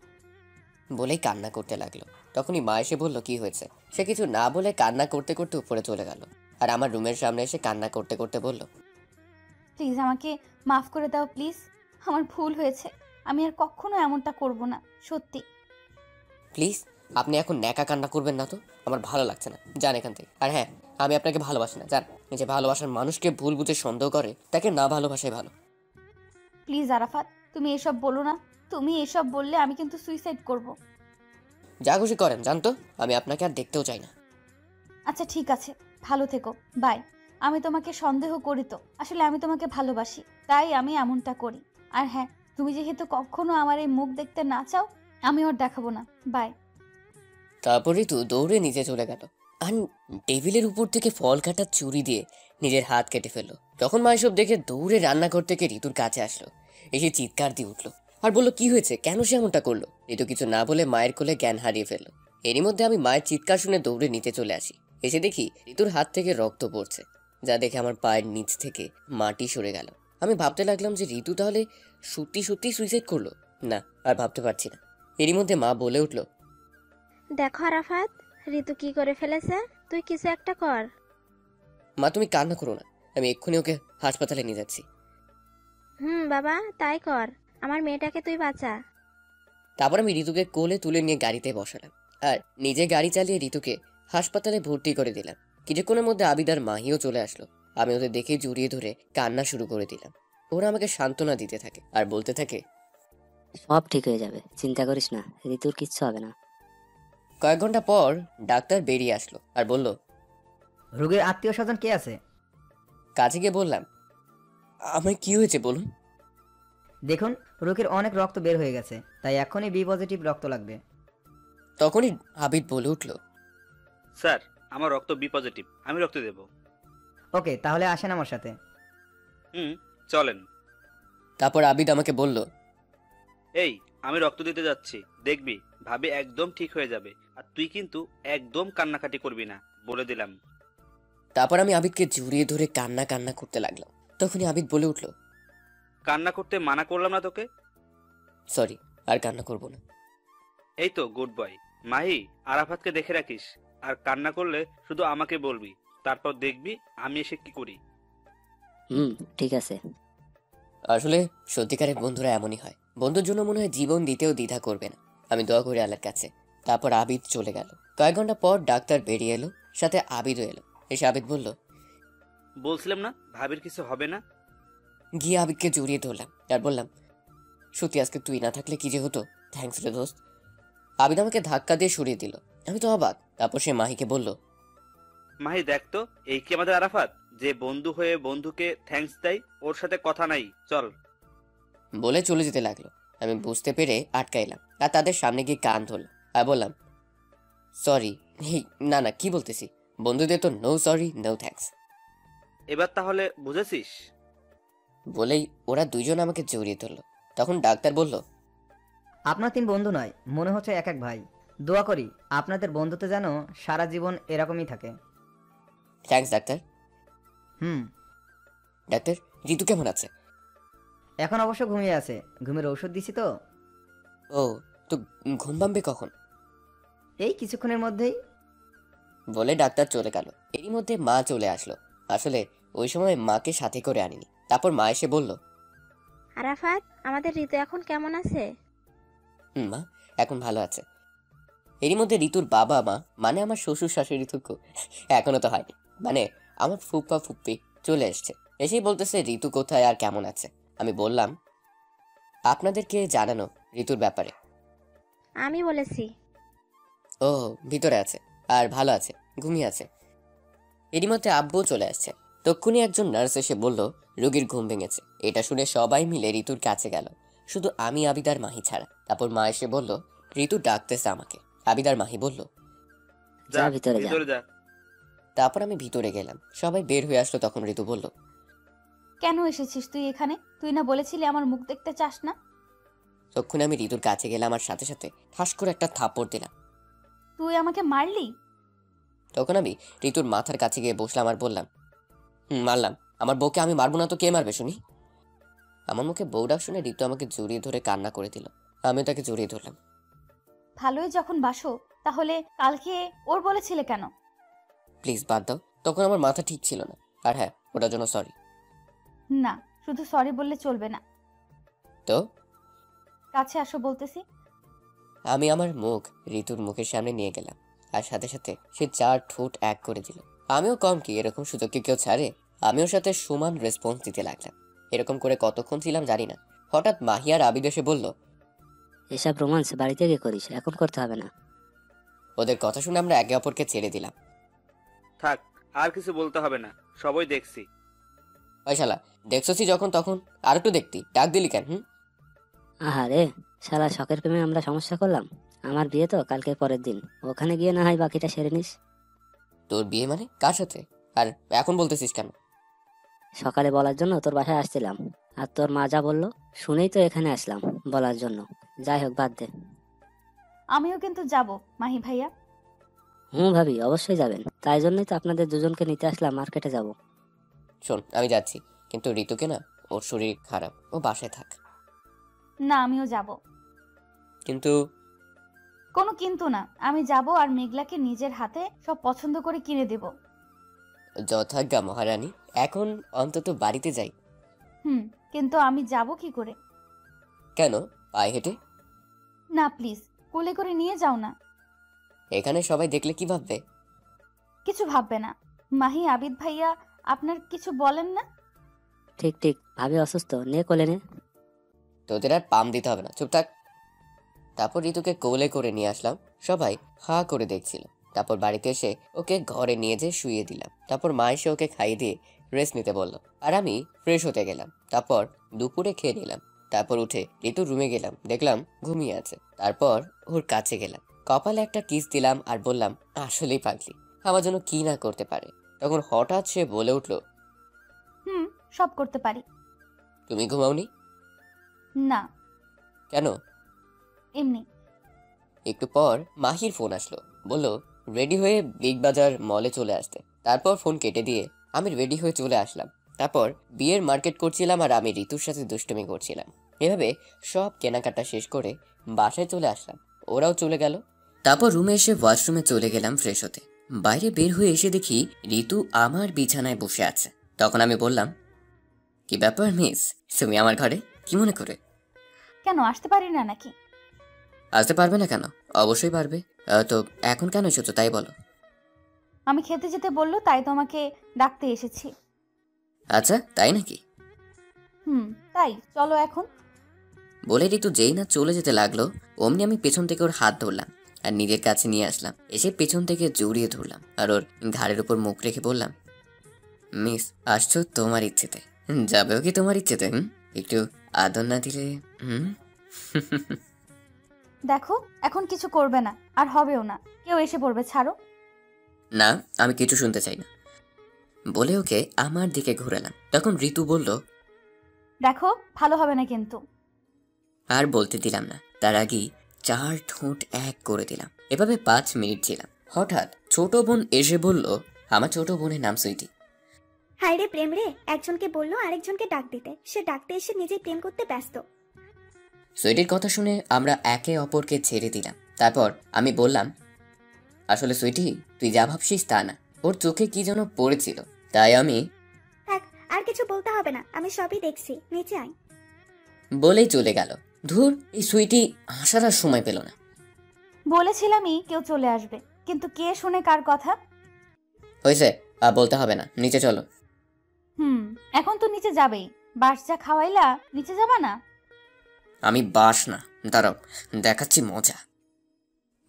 S1: বলেই কান্না করতে লাগলো। তখনই মা এসে বলল, কি হয়েছে? সে কিছু না বলে কান্না করতে করতে উপরে চলে গেল আর আমার রুমের সামনে এসে কান্না করতে করতে বলল,
S4: প্লিজ আমাকে মাফ করে দাও, প্লিজ। আমার ভুল হয়েছে, আমি আর কখনো এমনটা করব না, সত্যি।
S1: প্লিজ আপনি এখন ন্যাকা কান্না করবেন না তো, আমার ভালো লাগছে না, যান এখান থেকে। আর হ্যাঁ, আমি আপনাকে ভালোবাসি না, যান। যে ভালোবাসার মানুষকে ভুল বুঝে সন্দেহ করে তাকে না ভালোবাসাই ভালো।
S4: প্লিজ আরাফাত, তুমি এসব বলো না। তুমি এসব বললে আমি কিন্তু সুইসাইড করব।
S1: যা খুশি করেন, জানতো আমি আপনাকে আর দেখতেও চাই না।
S4: আচ্ছা ঠিক আছে, ভালো থেকো, বাই। আমি তোমাকে সন্দেহ করি তো, আসলে আমি তোমাকে ভালোবাসি, তাই আমি এমনটা করি। আর হ্যাঁ, তুমি যেহেতু কখনো আমার এই মুখ দেখতে না চাও, আমি ওর দেখাবো না, বাই।
S1: তারপর ঋতু দৌড়ে নিচে চলে গেল আর টেবিলের উপর থেকে ফল কাটার ছুরি দিয়ে নিজের হাত কেটে ফেললো। তখন মা এসব দেখে দৌড়ে রান্নাঘর থেকে ঋতুর কাছে আসলো, এসে চিৎকার দিয়ে উঠলো আর বললো, কি হয়েছে, কেন সে এমনটা করলো? ঋতু কিছু না বলে মায়ের কোলে জ্ঞান হারিয়ে ফেললো। এরই মধ্যে আমি মায়ের চিৎকার শুনে দৌড়ে নিচে চলে আসি। এসে দেখি ঋতুর হাত থেকে রক্ত পড়ছে, যা দেখে আমার পায়ের নিচ থেকে মাটি সরে গেল। আমি ভাবতে লাগলাম যে ঋতু তাহলে সত্যি সত্যি সুইসাইড করলো। না, আর ভাবতে পারছি না। এরই মধ্যে মা বলে উঠলো,
S2: দেখো আরাফাত, ঋতু কি করে ফেলেছে, তুই কিছু একটা কর।
S1: মা তুমি কান্না করো না, আমি এক্ষুনি ওকে হাসপাতালে নিয়ে যাচ্ছি।
S2: বাবা, তাই কর, আমার মেয়েটাকে তুই বাঁচা।
S1: তারপর আমি ঋতুকে কোলে তুলে নিয়ে গাড়িতে বসালাম আর নিজে গাড়ি চালিয়ে ঋতুকে হাসপাতালে ভর্তি করে দিলাম। কিছুক্ষণের মধ্যে আবিদার মাহিও চলে আসলো। আমি ওদের দেখে জড়িয়ে ধরে কান্না শুরু করে দিলাম। ওরা আমাকে সান্ত্বনা দিতে থাকে আর বলতে থাকে,
S3: সব ঠিক হয়ে যাবে, চিন্তা করিস না, ঋতুর কিচ্ছু হবে না।
S1: কয়েক ঘন্টা পর ডাক্তার বেরিয়ে আসলো আর বলল,
S6: রোগীর আত্মীয় স্বজন কে আছে?
S1: কাছে গিয়ে বললাম, আমার কি হয়েছে বলুন।
S6: দেখুন, রোগীর অনেক রক্ত বের হয়ে গেছে, তাই এখনই বি পজিটিভ রক্ত লাগবে।
S1: তখনই আবিদ বলে উঠল,
S5: স্যার, আমার রক্ত বি পজিটিভ, আমি রক্ত দেব।
S6: ওকে, তাহলে আসেন আমার সাথে।
S5: চলেন।
S1: তারপর আবিদ আমাকে বলল,
S5: এই, আমি রক্ত দিতে যাচ্ছি, দেখবি ভাবি একদম ঠিক হয়ে যাবে। আর তুই কিন্তু একদম কান্নাকাটি করবি না, বলে দিলাম।
S1: তারপর আমি আবিদকে জড়িয়ে ধরে কান্না কান্না করতে লাগলাম। তখনই আবিদ বলে উঠল,
S5: কান্না করতে মানা করলাম না তোকে?
S1: সরি, আর কান্না করব না।
S5: এই তো গুড বয়। মাহি, আরাফাতকে দেখে রাখিস, আর কান্না করলে শুধু আমাকে বলবি, তারপর দেখবি আমি এসে কি করি।
S3: ঠিক আছে।
S1: আসলে সত্যিকারের বন্ধুরা এমনই হয়, বন্ধুর জন্য মনে হয় জীবন দিতেও দ্বিধা করবে না। আমি দোয়া করি আল্লাহর কাছে। তারপর আবিদ চলে গেল। কয়েক ঘন্টা পর ডাক্তার বেরিয়ে এলো, সাথে আবিদও এলো। এসে আবিদ বলল,
S5: বলছিলাম না ভাবির কিছু হবে না।
S1: গিয়ে আবিদকে জড়িয়ে ধরলাম আর বললাম, সত্যি আজকে তুই না থাকলে কি যে হতো। থ্যাঙ্কস রে দোস্ত। আবিদ আমাকে ধাক্কা দিয়ে সরিয়ে দিল। আমি তো অবাক। তারপর সে মাহিকে বলল,
S5: মাহি দেখ তো, এই কি আমাদের আরাফাত, যে বন্ধু হয়ে বন্ধুকে থ্যাঙ্কস দেয়? ওর সাথে কথা নাই, চল।
S1: বলে চলে যেতে লাগলো। আমি বুঝতে পেরে আটকাইলাম আর তাদের সামনে গিয়ে কান ধরলাম আর বললাম, সরি। না না, কি বলতেছি, বন্ধুদের তো নো সরি নো থ্যাঙ্কস।
S5: এবার তাহলে বুঝেছিস?
S1: বলেই ওরা দুইজন আমাকে জড়িয়ে ধরলো। তখন ডাক্তার বলল,
S6: আপনার 3 বন্ধু নয়, মনে হচ্ছে এক এক ভাই। দোয়া করি আপনাদের বন্ধুত্ব যেন সারা জীবন এরকমই থাকে।
S1: Thanks doctor.
S6: Hmm.
S1: Doctor, Ritu কেমন আছে?
S6: এখন অবশ্য ঘুমিয়ে আছে, ঘুমের ঔষধ দিছি তো।
S1: ও, তো ঘুম ভাঙবে কখন?
S6: এই কিছুক্ষণের মধ্যেই।
S1: বলে ডাক্তার চলে গেল। এরই মধ্যে মা চলে আসলো। আসলে ওই সময় মাকে সাথে করে আনিনি। তারপর মা এসে বলল,
S2: আরাফাত, আমাদের ঋতু এখন কেমন আছে?
S1: মা এখন ভালো আছে। এরই মধ্যে ঋতুর বাবা মা, মানে আমার শ্বশুর শাশুড়ি থুকু, এখনো তো হয়নি, মানে আমার ফুপ্পা ফুপ্পি চলে এসছে। এসেই বলতেছে ঋতু কোথায় আর কেমন আছে। আমি বললাম, আপনাদেরকে জানানো ঋতুর ব্যাপারে।
S2: আমি বলেছি।
S1: ও, ভিতরে আছে আর ভালো আছে, ঘুমিয়ে আছে। এরই মধ্যে আব্বু চলে আসছে। তক্ষুনি একজন নার্স এসে বলল, রোগীর ঘুম ভেঙেছে। এটা শুনে সবাই মিলে ঋতুর কাছে গেল, শুধু আমি, আবিদ আর মাহি ছাড়া। তারপর মা এসে বলল, ঋতু ডাকতেছে আমাকে। আবিদ আর মাহি বলল,
S3: যা ভিতরে যা।
S5: ভিতরে যা।
S1: তারপর আমি ভিতরে গেলাম। সবাই বের হয়ে আসলো। তখন ঋতু বলল,
S4: কেন এসেছিস তুই এখানে? তুই না বলেছিলি আমার মুখ দেখতে চাস না?
S1: তখন আমি ঋতুর কাছে গেলাম আর সাথে সাথে ঠাস করে একটা থাপ্পড় দিলাম।
S4: তুই আমাকে মারলি?
S1: তখন আমি ঋতুর মাথার কাছে গিয়ে বসলাম আর বললাম, মারলাম। আমার বউকে আমি মারবো না তো কে মারবে শুনি? আমার মুখে বউ ডাক শুনে ঋতু আমাকে জড়িয়ে ধরে কান্না করে দিল। আমিও তাকে জড়িয়ে ধরলাম।
S4: ভালোই যখন বাসো, তাহলে কালকে ওর বলেছিলে কেন?
S1: প্লিজ বাদ দাও, তখন আমার মাথা ঠিক ছিল না। আর হ্যাঁ, ওটার জন্য সরি।
S4: না, শুধু সরি বললে চলবে না।
S1: তো
S4: কাছে আসো বলতেছি।
S1: আমি আমার মুখ ঋতুর মুখের সামনে নিয়ে গেলাম আর সাথে সাথে সে 4 ঠোঁট এক করে দিল। আমিও কম কি, এরকম সুযোগ কি কেউ ছাড়ে? আমিও সাথে সমান রেসপন্স দিতে লাগলাম। এরকম করে কতক্ষণ ছিলাম জানি না। হঠাৎ মাহি আর আবিদ এসে বলল,
S3: এসব রোমান্স বাড়িতে গিয়ে করিস, এখন করতে হবে না।
S1: ওদের কথা শুনে আমরা একে অপরকে ছেড়ে দিলাম।
S5: থাক, আর কিছু বলতে হবে না, সবই দেখছি।
S1: ওই শালা, দেখছছি যখন তখন আর একটু দেখতি, ডাক দিলি কেন?
S3: আহারে, শালা শখের প্রেমে আমরা সমস্যা করলাম। আমার বিয়ে তো কালকে পরের দিন, ওখানে গিয়ে না হয় বাকিটা সেরে নিস।
S1: তোর বিয়ে মানে কার সাথে? আর এখন বলতেছিস কেন?
S3: সকালে বলার জন্য তোর বাসায় আসছিলাম, আর তোর মা যা বললো শুনেই তো এখানে আসলাম বলার জন্য। যাই হোক, বাদ দে।
S4: আমিও কিন্তু যাব মাহি ভাইয়া।
S3: ভাবি অবশ্যই যাবেন, তাই জন্যই তো আপনাদের দুজনকে নিতে আসলাম, মার্কেটে যাব।
S1: শোন, আমি যাচ্ছি, কিন্তু ঋতুকে না, ওর শরীর খারাপ, ও বাসায় থাক।
S4: না, আমিও যাব।
S1: কিন্তু
S4: কোনো কিন্তু না, আমি যাব আর মেঘলাকে নিজের হাতে সব পছন্দ করে কিনে দেব।
S1: যথাজ্ঞা মহারানী, এখন অন্তত বাড়িতে যাই।
S4: কিন্তু আমি যাব কি করে?
S1: কেন, পায়ে হেঁটে?
S4: না প্লিজ, কোলে করে নিয়ে যাও না।
S1: এখানে সবাই দেখলে কি ভাববে?
S4: কিছু ভাববে না। মাহি, আবিদ ভাইয়া আপনার কিছু বলেন না?
S3: ঠিক ঠিক, ভাবি অসুস্থ, নে কোলে নে।
S1: তোদের আর পাম দিতে হবে না, চুপ থাক। তারপর ঋতুকে কোলে করে নিয়ে আসলাম। সবাই হা করে দেখছিল। তারপর বাড়িতে এসে ওকে ঘরে নিয়ে যেয়ে শুইয়ে দিলাম। তারপর মা এসে ওকে খাইয়ে দিয়ে রেস্ট নিতে বলল, আর আমি ফ্রেশ হতে গেলাম। তারপর দুপুরে খেয়ে নিলাম। তারপর উঠে ঋতুর রুমে গেলাম, দেখলাম ঘুমিয়ে আছে। তারপর ওর কাছে গেলাম, কপালে একটা কিস দিলাম আর বললাম, আসলেই পাগলি, আমার জন্য কি না করতে পারে। তখন হঠাৎ সে বলে উঠল,
S4: সব করতে পারি।
S1: তুমি ঘুমাওনি?
S4: না।
S1: কেন?
S4: এমনি।
S1: একটু পর মাহির ফোন আসলো, বলল রেডি হয়ে বিগ বাজার মলে চলে আসতে। তারপর ফোন কেটে দিয়ে আমি রেডি হয়ে চলে আসলাম। তারপর বিয়ের মার্কেট করছিলাম আর আমি ঋতুর সাথে দুষ্টুমি করছিলাম। এভাবে সব কেনাকাটা শেষ করে বাসায় চলে আসলাম। ওরাও চলে গেল। তারপর রুমে এসে ওয়াশরুমে চলে গেলাম ফ্রেশ হতে। বাইরে বের হয়ে এসে দেখি ঋতু আমার বিছানায় বসে আছে। তখন আমি বললাম, কি ব্যাপার মিস, তুমি আমার ঘরে কি মনে করে?
S4: কেন, আসতে পারি না নাকি?
S1: আসতে পারবে না কেন? অবশ্যই পারবে। তো এখন কেন এসেছো তাই বলো।
S4: আমি খেতে যেতে বললো, তাই তোমাকে ডাকতে এসেছি।
S1: আচ্ছা, তাই নাকি?
S4: তাই চলো এখন।
S1: বলে ঋতু যেই না চলে যেতে লাগলো, অমনি আমি পেছন থেকে ওর হাত ধরলাম আর নিজের কাছে নিয়ে আসলাম। এসে পেছন থেকে জড়িয়ে ধরলাম আর ওর ঘাড়ের উপর মুখ রেখে বললাম, মিস, আসছো তোমার ইচ্ছেতে, যাবেও কি তোমার ইচ্ছেতে? একটু আদর না দিলে?
S4: দেখো এখন কিছু করবে না, আর হবেও না, কেউ এসে পড়বে, ছাড়ো।
S1: না, আমি কিছু শুনতে চাই না বলে ওকে আমার দিকে ঘোরালাম। তখন ঋতু বলল,
S4: দেখো ভালো হবে না কিন্তু।
S1: আর বলতে দিলাম না, তার আগেই 4 ঠোঁট এক করে দিলাম। এভাবে 5 মিনিট ছিলাম। হঠাৎ ছোট বোন এসে বলল, আমার ছোট বোনের নাম সুইটি।
S7: হাই রে প্রেম রে, একজনকে বললো আরেকজনকে ডাক দিতে, সে ডাকতে এসে নিজেই প্রেম করতে ব্যস্ত।
S1: সুইটির কথা শুনে আমরা একে অপরকে ছেড়ে দিলাম। তারপর আমি বললাম, আসলে সুইটি, তুই যা ভাবছিস তা না, ওর চোখে কি যেন পড়েছিল, তাই আমি।
S7: থাক, আর কিছু বলতে হবে না, আমি সবই দেখছি, নিচে আয়।
S1: বলেই চলে গেল। ধুর, এই সুইটি আসার আর সময় পেল না।
S4: বলেছিলামই কেউ চলে আসবে, কিন্তু কে শুনে কার কথা।
S1: হয়েছে, আর বলতে হবে না, নিচে চলো।
S4: এখন তো নিচে যাবেই, বাস যা খাওয়াইলা, নিচে যাবা না?
S1: আমি বাস না, দাঁড়াও, দেখাচ্ছি মজা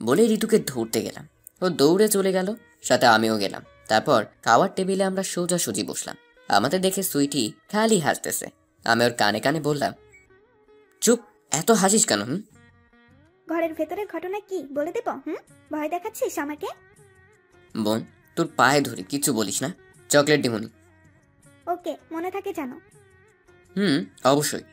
S1: বলে ঋতুকে ধরতে গেলাম। ও দৌড়ে চলে গেল, সাথে আমিও গেলাম। তারপর খাওয়ার টেবিলে আমরা সোজাসুজি বসলাম। আমাদের দেখে সুইটি খালি হাসতেছে। আমি ওর কানে কানে বললাম, চুপ, এত হাসিস কেন?
S7: ঘরের ভেতরের ঘটনা কি বলে দেব? ভয় দেখাচ্ছিস আমাকে?
S1: বোন, তোর পায়ে ধরি, কিচ্ছু বলিস না। চকলেট দিমুনি?
S7: ওকে, মনে থাকে জানো।
S1: অবশ্যই।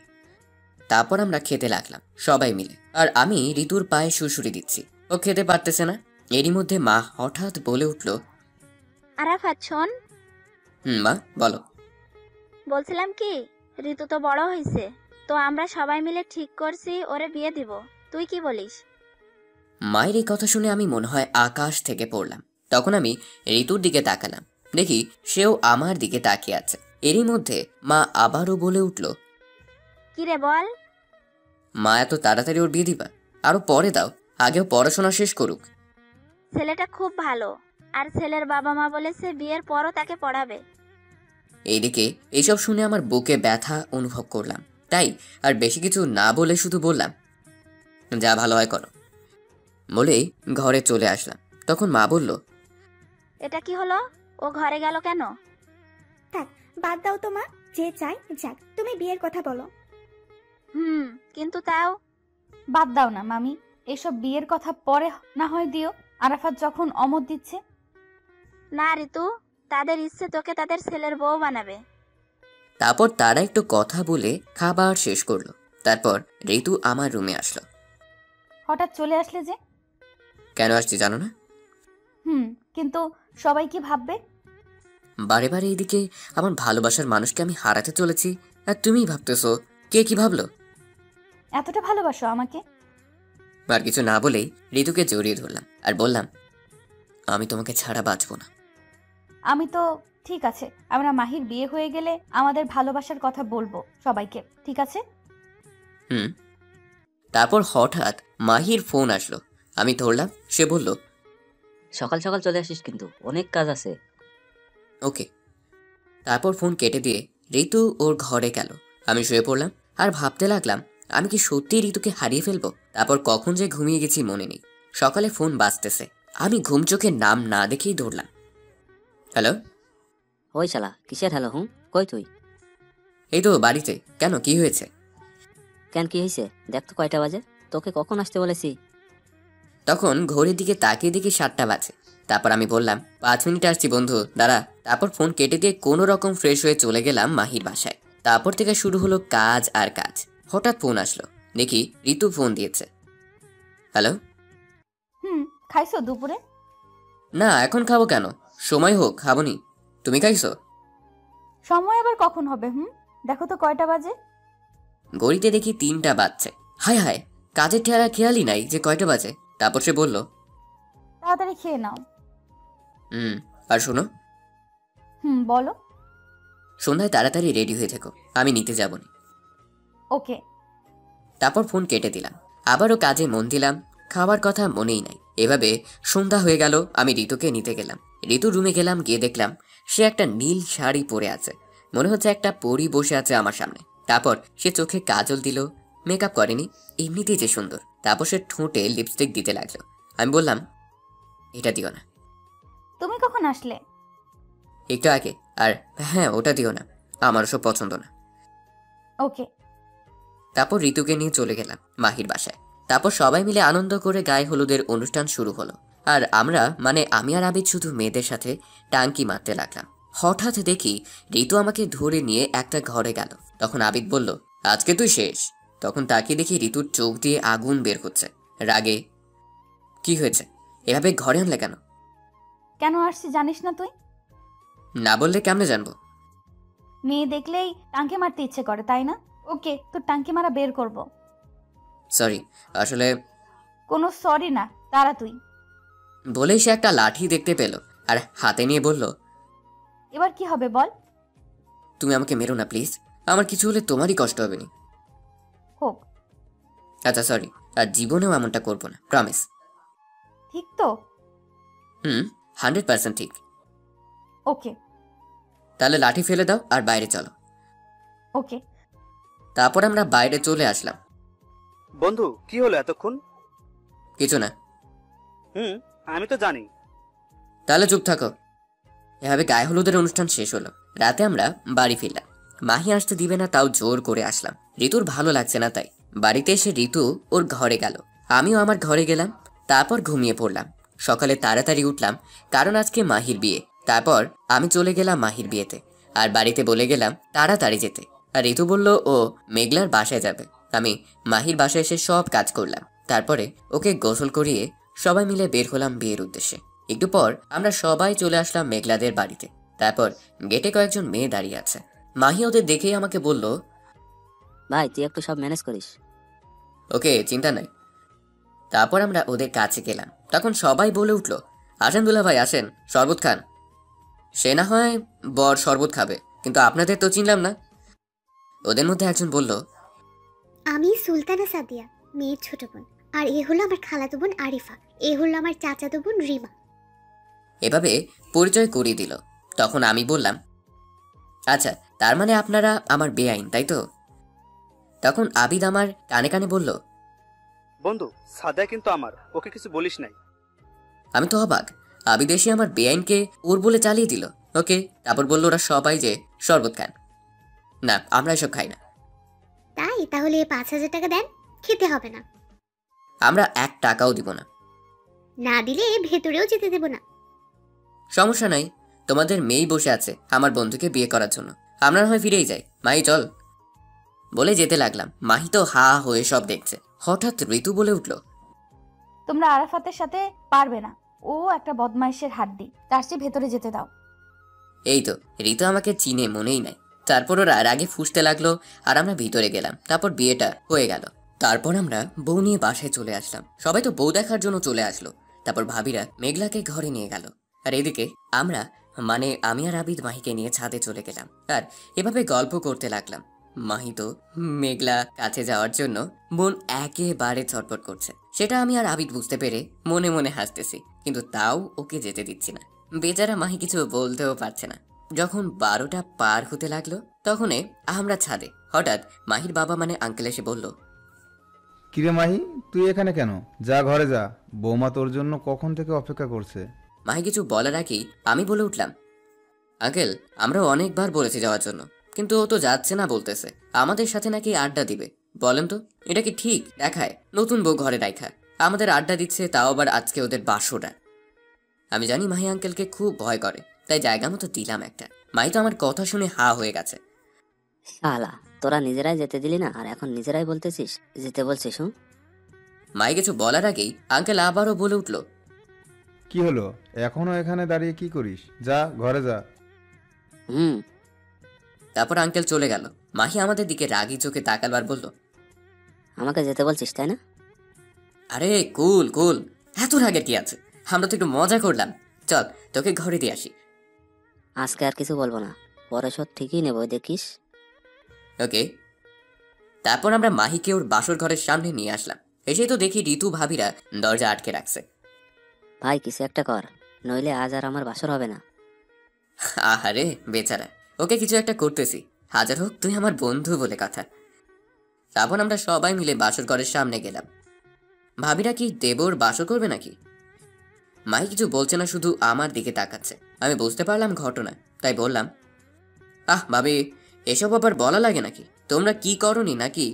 S1: তারপর আমরা খেতে লাগলাম সবাই মিলে, আর আমি ঋতুর পায়ে সুরসুরি দিচ্ছি। ও খেতে পারতেছে না। এরই মধ্যে মা হঠাৎ বলে উঠল,
S2: আরাফাত শোন।
S1: মা বলো।
S2: বলছিলাম কি, ঋতু তো বড় হয়েছে, তো আমরা সবাই মিলে ঠিক করছি ওরে বিয়ে দিব, তুই কি বলিস?
S1: মায়ের এই কথা শুনে আমি মনে হয় আকাশ থেকে পড়লাম। তখন আমি ঋতুর দিকে তাকালাম, দেখি সেও আমার দিকে তাকিয়ে আছে। এরই মধ্যে মা আবারও বলে উঠল,
S2: কি রে বল?
S1: মা, এত তাড়াতাড়ি ওর বিয়ে দিবা? আরো পরে দাও, আগেও পড়াশোনা শেষ করুক।
S2: ছেলেটা খুব ভালো, আর ছেলের বাবা মা বলেছে বিয়ের পরও তাকে পড়াবে।
S1: এইদিকে এইসব শুনে আমার বুকে ব্যথা অনুভব করলাম, তাই আর বেশি কিছু না বলে শুধু বললাম, যা ভালো হয় করো বলেই ঘরে চলে আসলাম। তখন মা বলল,
S2: এটা কি হলো? ও ঘরে গেল কেন?
S7: থাক, বাদ দাও তো মা, যে চাই যাক, তুমি বিয়ের কথা বলো।
S2: কিন্তু তাও।
S4: বাদ দাও না মামি, এসব বিয়ের কথা পরে না হয় দিও, আরাফাত যখন অমত দিচ্ছে।
S2: না ঋতু, তাদের ইচ্ছে তোকে তাদের ছেলের বউ বানাবে।
S1: তারপর তারা একটু কথা বলে খাবার শেষ করলো। তারপর ঋতু আমার রুমে আসলো।
S4: হঠাৎ চলে আসলে যে?
S1: কেন আসছি জানো না?
S4: কিন্তু সবাই কি ভাববে?
S1: বারে বারে এইদিকে আমার ভালোবাসার মানুষকে আমি হারাতে চলেছি, আর তুমিই ভাবতেছো কে কি ভাবলো।
S4: এতটা ভালোবাসো আমাকে?
S1: আর কিছু না বলেই ঋতুকে জড়িয়ে ধরলাম আর বললাম, আমি তোমাকে ছাড়া বাঁচবো না।
S4: আমি তো ঠিক আছে, আমরা মাহির বিয়ে হয়ে গেলে আমাদের ভালোবাসার কথা বলবো সবাইকে, ঠিক আছে?
S1: তারপর হঠাৎ মাহির ফোন আসলো। আমি ধরলাম। সে বলল,
S3: সকাল সকাল চলে আসিস, কিন্তু অনেক কাজ আছে।
S1: ওকে। তারপর ফোন কেটে দিয়ে ঋতু ওর ঘরে গেল। আমি শুয়ে পড়লাম আর ভাবতে লাগলাম, আমি কি সত্যিই ঋতুকে হারিয়ে ফেলবো? তারপর কখন যে ঘুমিয়ে গেছি মনে নেই। সকালে ফোন বাজতেছে, আমি ঘুম চোখে নাম না দেখেই ধরলাম। হ্যালো।
S3: ওই শালা, কিসের হ্যালো? কই তুই?
S1: এই তো বাড়িতে। কেন, কি হয়েছে?
S3: কেন, কি হয়েছে? দেখ তো কয়টা বাজে, তোকে কখন আসতে বলেছি?
S1: তখন ঘড়ির দিকে তাকিয়ে দেখি 7টা বাজে। তারপর আমি বললাম, 5 মিনিট আসছি বন্ধু, দাঁড়া। তারপর ফোন কেটে দিয়ে কোনো রকম ফ্রেশ হয়ে চলে গেলাম মাহির বাসায়। তারপর থেকে শুরু হলো কাজ আর কাজ। হঠাৎ ফোন আসলো, দেখি ঋতু ফোন দিয়েছে। হ্যালো।
S4: খাইছো দুপুরে?
S1: না, এখন খাবো কেন, সময় হোক, খাবনি। তুমি খাইছো?
S4: সময় আবার কখন হবে? দেখো তো কয়টা বাজে।
S1: ঘড়িতে দেখি 3টা বাজছে। হায় হায়, কাজের খেয়ালই নাই যে কয়টা বাজে। তারপর সে বলল,
S4: তাড়াতাড়ি খেয়ে নাও।
S1: আর শোনো।
S4: বলো।
S1: সন্ধ্যায় তাড়াতাড়ি রেডি হয়ে থেকো, আমি নিতে যাবনি।
S4: ওকে।
S1: তারপর ফোন কেটে দিলাম। আবারও কাজে মন দিলাম, খাওয়ার কথা মনেই নাই। এভাবে সন্ধ্যা হয়ে গেল। আমি ঋতুকে নিতে গেলাম। ঋতুর রুমে গেলাম, গিয়ে দেখলাম সে একটা নীল শাড়ি পরে আছে। মনে হচ্ছে একটা পরী বসে আছে আমার সামনে। তারপর সে চোখে কাজল দিল, মেকআপ করেনি, এমনিতেই যে সুন্দর। তারপর সে ঠোঁটে লিপস্টিক দিতে লাগলো। আমি বললাম, এটা দিও না।
S4: তুমি কখন আসলে?
S1: একটু আগে। আর হ্যাঁ, ওটা দিও না, আমার ওসব পছন্দ না।
S4: ওকে।
S1: তারপর ঋতুকে নিয়ে চলে গেলাম মাহির বাসায়। তারপর সবাই মিলে আনন্দ করে গায়ে হলুদের অনুষ্ঠান শুরু হলো। আর আমরা মানে আমি আর আবিদ শুধু মেয়েদের সাথে টাঙ্কি মারতে লাগলাম। হঠাৎ দেখি ঋতু আমাকে ধরে নিয়ে একটা ঘরে গেল। তখন আবিদ বলল, আজকে তুই শেষ। তখন তাকে দেখি ঋতুর চোখ দিয়ে আগুন বের হচ্ছে রাগে। কি হয়েছে, এভাবে ঘরে আনলে কেন?
S4: কেন আসছি জানিস না তুই?
S1: না বললে কেমনে জানবো?
S4: মেয়ে দেখলেই টাঙ্কি মারতে ইচ্ছে করে, তাই না? ওকে, তোর টাঙ্কি মারা বের করব।
S1: সরি, আসলে।
S4: কোনো সরি না, তারা তুই।
S1: বলেই সে একটা লাঠি দেখতে পেল আর হাতে নিয়ে বলল,
S4: এবার কি হবে বল?
S1: তুমি আমাকে মেরো না প্লিজ, আমার কিছু হলে তোমারই কষ্ট হবে না।
S4: হোক।
S1: আচ্ছা সরি, আর জীবনেও এমনটা করবো না, প্রমিস।
S4: ঠিক তো?
S1: 100% ঠিক।
S4: ওকে।
S1: তাহলে লাঠি ফেলে দাও আর বাইরে চলো।
S4: ওকে।
S1: তারপর আমরা বাইরে চলে আসলাম।
S5: বন্ধু, কি হলো এতক্ষণ?
S1: কিছু না।
S5: আমি তো জানি।
S1: তাহলে চুপ থাকো। এভাবে গায়ে হলুদের অনুষ্ঠান শেষ হলো। রাতে আমরা বাড়ি ফিরলাম। মাহি আসতে দিবে না, তাও জোর করে আসলাম। ঋতুর ভালো লাগছে না, তাই বাড়িতে এসে ঋতু ওর ঘরে গেল, আমিও আমার ঘরে গেলাম। তারপর ঘুমিয়ে পড়লাম। সকালে তাড়াতাড়ি উঠলাম, কারণ আজকে মাহির বিয়ে। তারপর আমি চলে গেলাম মাহির বিয়েতে, আর বাড়িতে বলে গেলাম তাড়াতাড়ি যেতে। আর ঋতু বলল ও মেঘলার বাসায় যাবে। আমি মাহির বাসায় এসে সব কাজ করলাম। তারপরে ওকে গোসল করিয়ে সবাই মিলে বের হলাম বিয়ের উদ্দেশ্যে। একটু পর আমরা সবাই চলে আসলাম মেঘলাদের বাড়িতে। তারপর গেটে কয়েকজন মেয়ে দাঁড়িয়ে আছে। মাহি ওদের দেখেই আমাকে বলল,
S3: ভাই তুই একটু সব ম্যানেজ করিস।
S1: ওকে, চিন্তা নাই। তারপর আমরা ওদের কাছে গেলাম। তখন সবাই বলে উঠল, আসেন দুলা ভাই আসেন, শরবত খান। সে না হয় বর শরবত খাবে, কিন্তু আপনাদের তো চিনলাম না। ওদের মধ্যে একজন বলল,
S8: আমি সুলতানা সাদিয়া, মেয়ের ছোট বোন। আর এ হলো আমার খালাতো বোন আরিফা। এ হলো আমার চাচাতো বোন রিমা।
S1: এভাবে পরিচয় করিয়ে দিল। তখন আমি বললাম, আচ্ছা তার মানে আপনারা আমার বেআইন, তাই তো? তখন আবিদ আমার কানে কানে বলল,
S5: বন্ধু, সাদিয়া কিন্তু আমার, ওকে কিছু বলিস নাই।
S1: আমি তো অবাক। আবিদ এসে আমার বেআইনকে ওর বলে চালিয়ে দিল। ওকে। তারপর বলল ওরা সবাই যে শরবত খান। না, আমরা এসব খাই না।
S8: তাই তাহলে 5,000 টাকা দেন, খেতে হবে না।
S1: আমরা 1 টাকাও দিব না।
S8: না দিলে ভেতরেও যেতে দেব না।
S1: সমস্যা নাই, তোমাদের মেয়েই বসে আছে আমার বন্ধুকে বিয়ে করার জন্য, আমরা না হয় ফিরেই যাই। মাহি চল, বলে যেতে লাগলাম। মাহি তো হা হয়ে সব দেখছে। হঠাৎ ঋতু বলে উঠল,
S4: তোমরা আরাফাতের সাথে পারবে না, ও একটা বদমাইশের হাড্ডি, তার চেয়ে ভেতরে যেতে দাও।
S1: এই তো, ঋতু আমাকে চিনে মনেই নাই। তারপর ওরা রাগে ফুঁসতে লাগলো আর আমরা ভিতরে গেলাম। তারপর বিয়েটা হয়ে গেল। তারপর আমরা বউ নিয়ে বাসায় চলে আসলাম। সবাই তো বউ দেখার জন্য চলে আসলো। তারপর ভাবিরা মেঘলাকে ঘরে নিয়ে গেল, আর এদিকে আমরা মানে আমি আর আবিদ মাহিকে নিয়ে ছাদে চলে গেলাম। আর এভাবে গল্প করতে লাগলাম। মাহি তো মেঘলা কাছে যাওয়ার জন্য মন একেবারে ছটফট করছে। সেটা আমি আর আবিদ বুঝতে পেরে মনে মনে হাসতেছি, কিন্তু তাও ওকে যেতে দিচ্ছি না। বেচারা মাহি কিছু বলতেও পারছে না। যখন 12টা পার হতে লাগলো, তখনই আমরা ছাদে। হঠাৎ মাহির বাবা মানে আঙ্কেল এসে বলল,
S9: কিরে মাহি, তুই এখানে কেন? যা ঘরে যা, বৌমা তোর জন্য কখন থেকে অপেক্ষা করছে।
S1: মাহি কিছু বলার আগেই আমি বলে উঠলাম, আঙ্কেল আমরা অনেকবার বলেছি যাওয়ার জন্য, কিন্তু ও তো যাচ্ছে না, বলতেছে আমাদের সাথে নাকি আড্ডা দিবে। বলেন তো এটা কি ঠিক দেখায়? নতুন বউ ঘরে রাইখা আমাদের আড্ডা দিচ্ছে, তাও আবার আজকে ওদের বাসোটা। আমি জানি মাহি আঙ্কেলকে খুব ভয় করে, তাই জায়গা মতো দিলাম একটা। মাহি তো আমার কথা শুনে হা হয়ে গেছে।
S3: শালা, তোরা নিজেরাই যেতে দিলি না, আর এখন নিজেরাই বলতেছিস যেতে বলছিস।
S1: মাহি কিছু বলার আগেই আঙ্কেল আবারও বলে উঠল,
S9: কি হলো, এখনো এখানে দাঁড়িয়ে কি করিস? যা ঘরে যা।
S1: তারপর আঙ্কেল চলে গেল। মাহি আমাদের দিকে রাগি চোখে তাকালবার বলল,
S3: আমাকে যেতে বলছিস তাই না?
S1: আরে কুল কুল, এত রাগে কি আছে? আমরা তো একটু মজা করলাম। চল তোকে ঘরে দিয়ে আসি।
S3: আজকে আর কিছু বলবো না, পরে শোধ ঠিকই নেবো, দেখিস।
S1: ওকে। তারপর আমরা মাহিকে ওর বাসর ঘরের সামনে নিয়ে আসলাম। এসে তো দেখি ঋতু ভাবিরা দরজা আটকে রাখছে।
S3: ভাই কিছু একটা কর, নইলে আজ আর আমার বাসর হবে না।
S1: আহারে বেচারা, ওকে কিছু একটা করতেছি। হাজার হোক তুই আমার বন্ধু বলে কথা। তারপর আমরা সবাই মিলে বাসর ঘরের সামনে গেলাম। ভাবিরা কি দেবর বাসর করবে নাকি? মাই কিছু বলছে না, শুধু আমার দিকে তাকাচ্ছে। আমি বুঝতে পারলাম ঘটনা, তাই বললাম, আহ ভাবি, এসব আবার বলা লাগে নাকি? তোমরা কি করনি নাকি?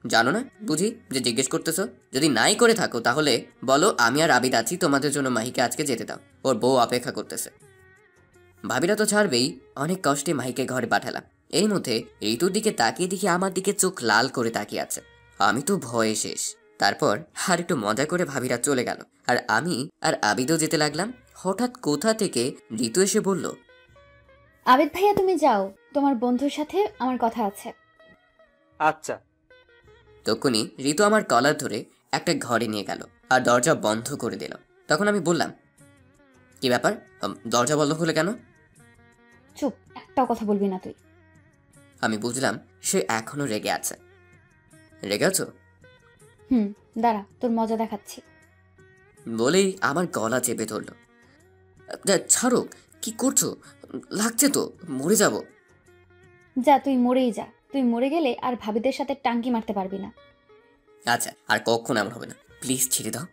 S1: জানো না বুঝি যে জিজ্ঞেস করতেছো? যদি নাই করে থাকো তাহলে বলো, আমি আর আবিদ আছি, তোমাদের জন্য মাহিকে আজকে যেতে দাও, ওর বউ অপেক্ষা করতেছে। ভাবিরা তো ছাড়বেই, অনেক কষ্টে মাহিকে ঘরে পাঠালাম। এর মধ্যে ঋতুর দিকে তাকিয়ে দেখি আমার দিকে চোখ লাল করে তাকিয়ে আছে। আমি তো ভয়ে শেষ। তারপর আর একটু মজা করে ভাবিরা চলে গেল, আর আমি আর আবিদও যেতে লাগলাম। হঠাৎ কোথা থেকে ঋতু এসে বলল,
S10: আবিদ ভাইয়া তুমি যাও, তোমার বন্ধুর সাথে আমার কথা আছে।
S5: আচ্ছা।
S1: তখনই ঋতু আমার কলার ধরে একটা ঘরে নিয়ে গেল আর দরজা বন্ধ করে দিল। তখন আমি বললাম, কি ব্যাপার, দরজা বন্ধ হলে কেন?
S10: চুপ, একটাও কথা বলবি না তুই।
S1: আমি বুঝলাম সে এখনো রেগে আছে। রেগে আছো?
S10: দাঁড়া, তোর মজা দেখাচ্ছি।
S1: বলেই আমার গলা চেপে ধরলো। ছাড়ো, কি করছো? লাগছে তো, মরে যাব।
S10: যা, তুই মরেই যা। তুই মরে গেলে আর ভাবিদের সাথে টাঙ্কি মারতে পারবি না।
S1: আচ্ছা, আর কখন এমন হবে না, প্লিজ ছেড়ে দাও।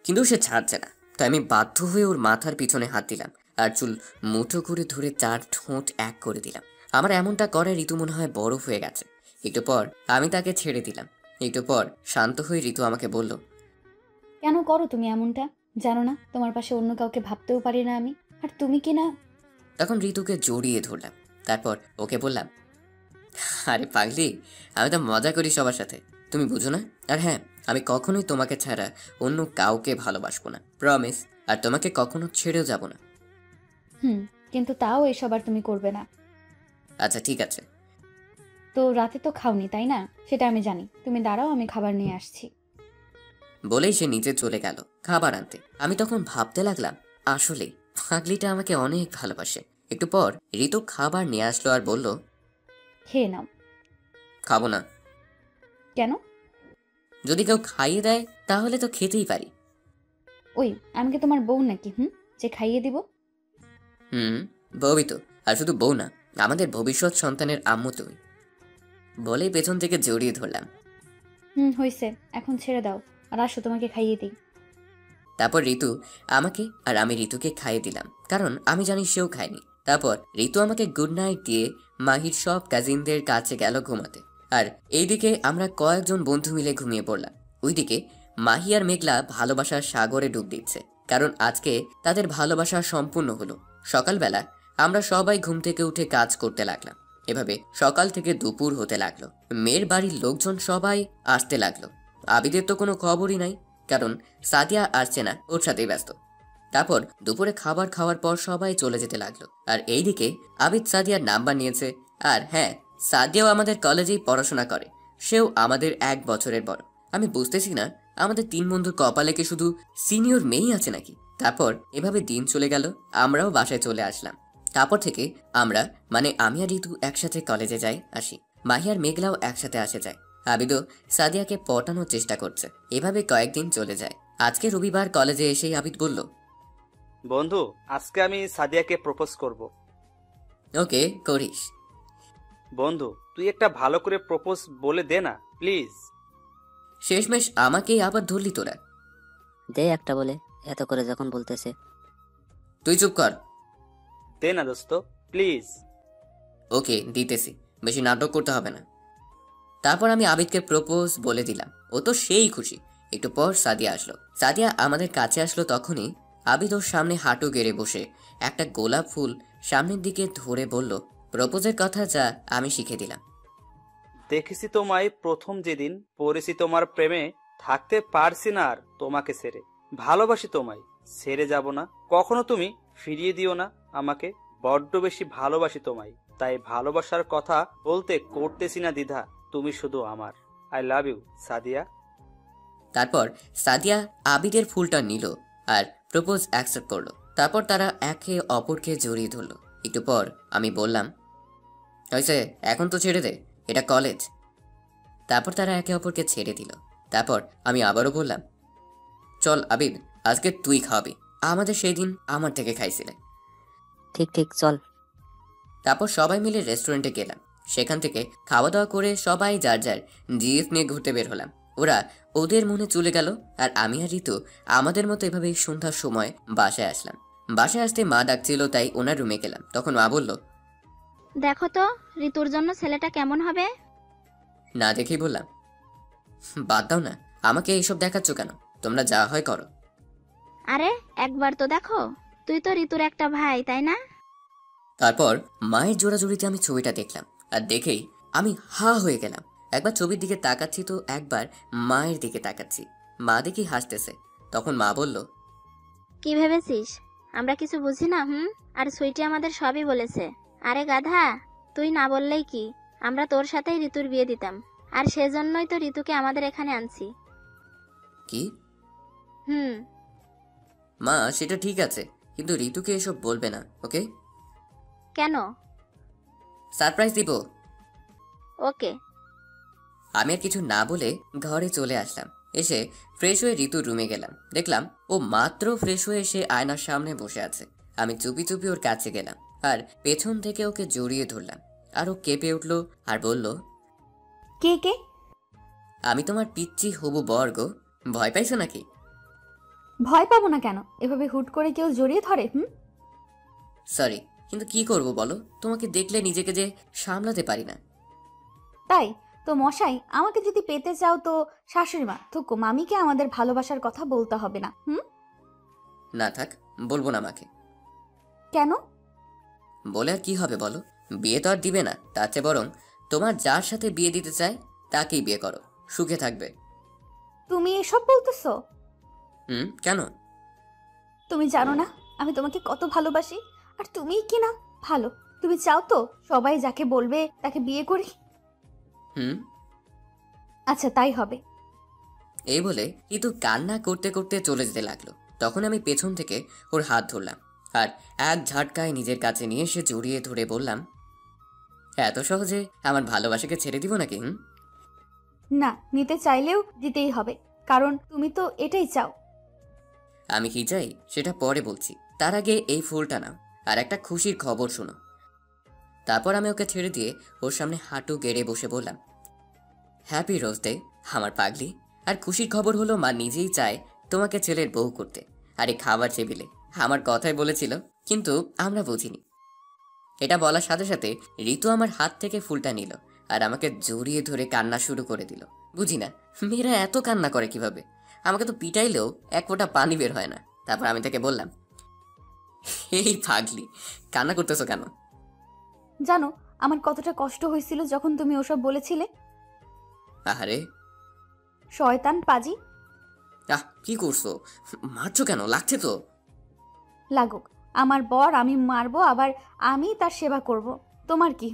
S1: কিন্তু সে ছাড়ছে না, তাই আমি বাধ্য হয়ে ওর মাথার পিছনে হাত দিলাম আর চুল মুঠো করে ধরে 4 ঠোঁট এক করে দিলাম। আমার এমনটা করায় ঋতু মনে হয় বরফ হয়ে গেছে। একটু পর আমি তাকে ছেড়ে দিলাম। একটু পর শান্ত হয়ে ঋতু আমাকে বলল,
S10: কেন করো তুমি এমনটা? জানো না তোমার পাশে অন্য কাউকে ভাবতেও পারি না আমি, আর তুমি কি না?
S1: তখন ঋতুকে জড়িয়ে ধরলাম। তারপর ওকে বললাম, আরে পাগলি, আমি তো মজা করি সবার সাথে, তুমি বুঝো না? আর হ্যাঁ, আমি কখনোই তোমাকে ছাড়া অন্য কাউকে ভালোবাসবো না, প্রমিস। আর তোমাকে কখনো ছেড়েও যাব না।
S10: কিন্তু তাও এসব আর তুমি করবে না।
S1: আচ্ছা ঠিক আছে।
S10: তো রাতে তো খাওনি তাই না? সেটা আমি জানি। তুমি দাঁড়াও, আমি খাবার নিয়ে আসছি।
S1: বলেই সে নিচে চলে গেল খাবার আনতে। আমি তখন ভাবতে লাগলাম, আসলে পাগলিটা আমাকে অনেক ভালোবাসে। একটু পর ঋতু খাবার নিয়ে আসলো আর বলল,
S10: খেয়ে নাও।
S1: খাবো না।
S10: কেন?
S1: যদি কেউ খাইয়ে দেয় তাহলে তো খেতেই পারি।
S10: ওই, আমি কি তোমার বউ নাকি যে খাইয়ে দিব?
S1: বউই তো, আর শুধু বউ না, আমাদের ভবিষ্যৎ সন্তানের আম্মু তুমি। বলেই পেছন থেকে জড়িয়ে ধরলাম।
S10: হয়েছে, এখন ছেড়ে দাও আর আসো, তোমাকে খাইয়ে দিই।
S1: তারপর ঋতু আমাকে আর আমি ঋতুকে খাইয়ে দিলাম, কারণ আমি জানি সেও খায়নি। তারপর ঋতু আমাকে গুড নাইট দিয়ে মাহির সব কাজিনদের কাছে গেল ঘুমাতে। আর এইদিকে আমরা কয়েকজন বন্ধু মিলে ঘুমিয়ে পড়লাম। ওইদিকে মাহি আর মেঘলা ভালোবাসার সাগরে ডুব দিচ্ছে, কারণ আজকে তাদের ভালোবাসা সম্পূর্ণ হলো। সকালবেলা আমরা সবাই ঘুম থেকে উঠে কাজ করতে লাগলাম। এভাবে সকাল থেকে দুপুর হতে লাগলো। মেয়ের বাড়ির লোকজন সবাই আসতে লাগলো। আবিদের তো কোনো খবরই নাই, কারণ সাদিয়া আসছে না, ওর সাথেই ব্যস্ত। তারপর দুপুরে খাবার খাওয়ার পর সবাই চলে যেতে লাগলো। আর এইদিকে আবিদ সাদিয়ার নাম্বার নিয়েছে। আর হ্যাঁ, সাদিয়াও আমাদের কলেজেই পড়াশোনা করে, সেও আমাদের 1 বছরের বড়। আমি বুঝতেছি না আমাদের 3 বন্ধুর কপালে কি শুধু সিনিয়র মেয়েই আছে নাকি। তারপর এভাবে দিন চলে গেল, আমরাও বাসায় চলে আসলাম। তারপর থেকে আমরা, মানে আমি আর ঋতু একসাথে কলেজে যাই আসি। মাহি আর মেঘলাও একসাথে আসে যায়। আবিদও সাদিয়াকে পটানোর চেষ্টা করছে। এভাবে কয়েকদিন চলে যায়। আজকে রবিবার কলেজে এসেই আবিদ বলল,
S5: বন্ধু, আজকে আমি সাদিয়াকে প্রপোজ করব।
S1: ওকে, করিস।
S5: বন্ধু, তুই একটা ভালো করে প্রপোজ বলে দে না প্লিজ।
S1: শেষমেশ আমাকেই আবার ধরলি তোরা।
S3: দে একটা বলে, এত করে যখন বলতেছে।
S1: তুই চুপ কর।
S5: দে না দোস্ত, প্লিজ।
S1: ওকে, দিতেছি, বেশি নাটক করতে হবে না। তারপর আমি আবিদকে প্রপোজ বলে দিলাম। ও তো সেই খুশি। একটু পর সাদিয়া আসলো। সাদিয়া আমাদের কাছে আসলো তখনই আবিদ ওর সামনে হাঁটু গেড়ে বসে একটা গোলাপ ফুল সামনের দিকে ধরে বলল, প্রপোজের কথা যা আমি শিখে দিলাম।
S5: দেখেছি তোমায় প্রথম যেদিন পড়েছি তোমার প্রেমে, থাকতে পারছি না আর তোমাকে ছেড়ে। ভালোবাসি তোমায়, ছেড়ে যাব না কখনো, তুমি ফিরিয়ে দিও না আমাকে। বড্ড বেশি ভালোবাসি তোমায়, তাই ভালোবাসার কথা বলতে করতেছি না দ্বিধা। তুমি শুধু আমার। I love you Sadia.
S1: তারপর সাদিয়া আবিদের ফুলটা নিল আর প্রপোজ অ্যাকসেপ্ট করলো। তারপর তারা একে অপরকে জড়িয়ে ধরলো। একটু পর আমি বললাম, হয়েছে, এখন তো ছেড়ে দে, এটা কলেজ। তারপর তারা একে অপরকে ছেড়ে দিল। তারপর আমি আবারও বললাম, চল আবিদ, আজকে তুই খাওয়াবি, আমাদের সেই দিন আমার থেকে খাইছিলে।
S3: ঠিক ঠিক, চল।
S1: তারপর সবাই মিলে রেস্টুরেন্টে গেলাম। সেখান থেকে খাওয়া দাওয়া করে সবাই যার যার জিএফ নিয়ে ঘুরতে বের হলাম। ওরা ওদের মনে চলে গেল, আর আমি আর ঋতু আমাদের মতো এভাবেই সন্ধ্যার সময় বাসায় আসলাম। বাসায় আসতে মা ডাকছিল, তাই ওনার রুমে গেলাম। তখন মা বলল,
S2: দেখো তো ঋতুর জন্য ছেলেটা কেমন হবে।
S1: না দেখেই বললাম, বাদ দাও না, আমাকে এইসব দেখাচ্ছ কেন? তোমরা যা হয় করো।
S2: আরে একবার তো দেখো, তুই তো ঋতুর একটা ভাই, তাই না?
S1: তারপর মায়ের জোড়াজুড়িতে আমি ছবিটা দেখলাম, আর দেখেই আমি হা হয়ে গেলাম। একবার ছবির দিকে তাকাচ্ছি তো একবার মায়ের দিকে তাকাচ্ছি। মা দেখি হাসতেছে। তখন মা বলল,
S2: কি ভেবেছিস আমরা কিছু বুঝি না? আর সুইটি আমাদের সবই বলেছে। আরে গাধা, তুই না বললেই কি, আমরা তোর সাথেই ঋতুর বিয়ে দিতাম, আর সেজন্যই তো ঋতুকে আমাদের এখানে আনছি।
S1: কি?
S2: হুম।
S1: মা সেটা ঠিক আছে, কিন্তু ঋতুকে এসব বলবে না, ওকে?
S2: কেন?
S1: সারপ্রাইজ দিব।
S2: ওকে।
S1: আমি আর কিছু না বলে ঘরে চলে আসলাম। এসে ফ্রেশ হয়ে ঋতুর রুমে গেলাম। দেখলাম ও মাত্র ফ্রেশ হয়ে এসে আয়নার সামনে বসে আছে। আমি চুপি চুপি ওর কাছে গেলাম আর পেছন থেকে ওকে জড়িয়ে ধরলাম। আর ও কেঁপে উঠল আর বলল,
S4: কে কে?
S1: আমি তোমার পিচ্চি হবু বর গো। ভয় পাইছো নাকি?
S4: ভয় পাবো না কেন? এভাবে হুট করে কেউ জড়িয়ে ধরে?
S1: সরি, কিন্তু কি করব বলো, তোমাকে দেখলে নিজেকে যে সামলাতে পারি না।
S4: তাই তো মশাই, আমাকে যদি পেতে চাও তো শাশুড়ি মা থুকু মামিকে আমাদের ভালোবাসার কথা বলতে হবে না।
S1: না থাক, বলবো না মাকে।
S4: কেন?
S1: বলে আর কি হবে বলো, বিয়ে তো আর দিবে না। তার চেয়ে বরং তোমার যার সাথে বিয়ে দিতে চায় তাকেই বিয়ে করো, সুখে থাকবে।
S4: তুমি এসব বলতেছো?
S1: কেন?
S4: তুমি জানো না আমি তোমাকে কত ভালোবাসি, আর তুমি কি না ভালো? তুমি চাও তো সবাই যাকে বলবে তাকে বিয়ে করি? আচ্ছা তাই হবে।
S1: এই বলে কিন্তু কান্না করতে করতে চলে যেতে লাগলো। তখন আমি পেছন থেকে ওর হাত ধরলাম আর এক ঝাটকায় নিজের কাছে নিয়ে এসে জড়িয়ে ধরে বললাম, এত সহজে আমার ভালোবাসাকে ছেড়ে দিব নাকি?
S4: না, নিতে চাইলেও দিতেই হবে, কারণ তুমি তো এটাই চাও।
S1: আমি কি চাই সেটা পরে বলছি, তার আগে এই ফুলটা নাও আর একটা খুশির খবর শোনো। তারপর আমি ওকে ছেড়ে দিয়ে ওর সামনে হাঁটু গেড়ে বসে বললাম, হ্যাপি রোজ ডে আমার পাগলি। আর খুশির খবর হলো মা নিজেই চায় তোমাকে ছেলের বউ করতে। আর এই খাবার টেবিলে আমার কথাই বলেছিল, কিন্তু আমরা বুঝিনি। এটা বলার সাথে সাথে ঋতু আমার হাত থেকে ফুলটা নিল আর আমাকে জড়িয়ে ধরে কান্না শুরু করে দিল। বুঝি না মেয়েরা এত কান্না করে কিভাবে। আমাকে তো পিটাইলেও এক ফোঁটা পানি বের হয় না। তারপর আমি তাকে বললাম, এই পাগলি, কান্না করতেছো কেন?
S4: জানো আমার কতটা কষ্ট হয়েছিল যখন তুমি ওসব বলেছিলে?
S1: আহারে
S4: শয়তান পাজি।
S1: কি করছো? মারছো কেন? লাগছে তো।
S4: লাগুক, আমার বর আমি মারবো, আবার আমি তার সেবা করব। তোমার কি?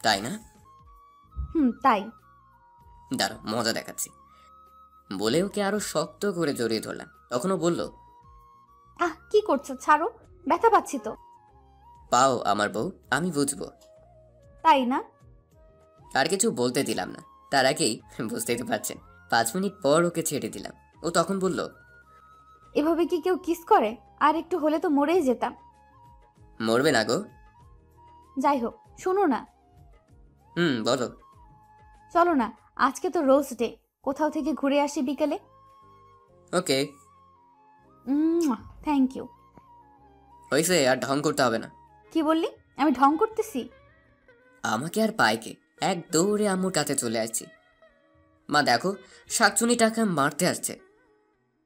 S1: তাই না?
S4: তাই।
S1: দাঁড়ো, মজা দেখাচ্ছি। বলে ওকে আরো শক্ত করে জড়িয়ে ধরলাম। তখনও বলল,
S4: কি করছো? ছাড়ো, ব্যথা পাচ্ছি তো।
S1: পাও আমার বউ, আমি বুঝবো।
S4: তাই না?
S1: আর কিছু বলতে দিলাম না, তার আগেই বুঝতেই তো পারছেন 5 মিনিট পর ওকে ছেড়ে দিলাম। ও তখন বলল,
S4: এভাবে কি কেউ কিস করে? আর একটু হলে তো মরেই যেতাম।
S1: মরবে না গো।
S4: যাই হোক, শোনো না।
S1: বলো।
S4: চলো না, আজকে তো রোজ ডে, কোথাও থেকে ঘুরে আসি বিকেলে।
S1: ওকে।
S4: Thank you.
S1: হয়েছে, আর ঢং করতে হবে না।
S4: কি বললি? আমি ঢং করতেছি?
S1: আমাকে আর পাইকে এক দৌড়ে আম্মুর কাছে চলে আসছি। মা দেখো, শাকচুনি টাকা মারতে আসছে।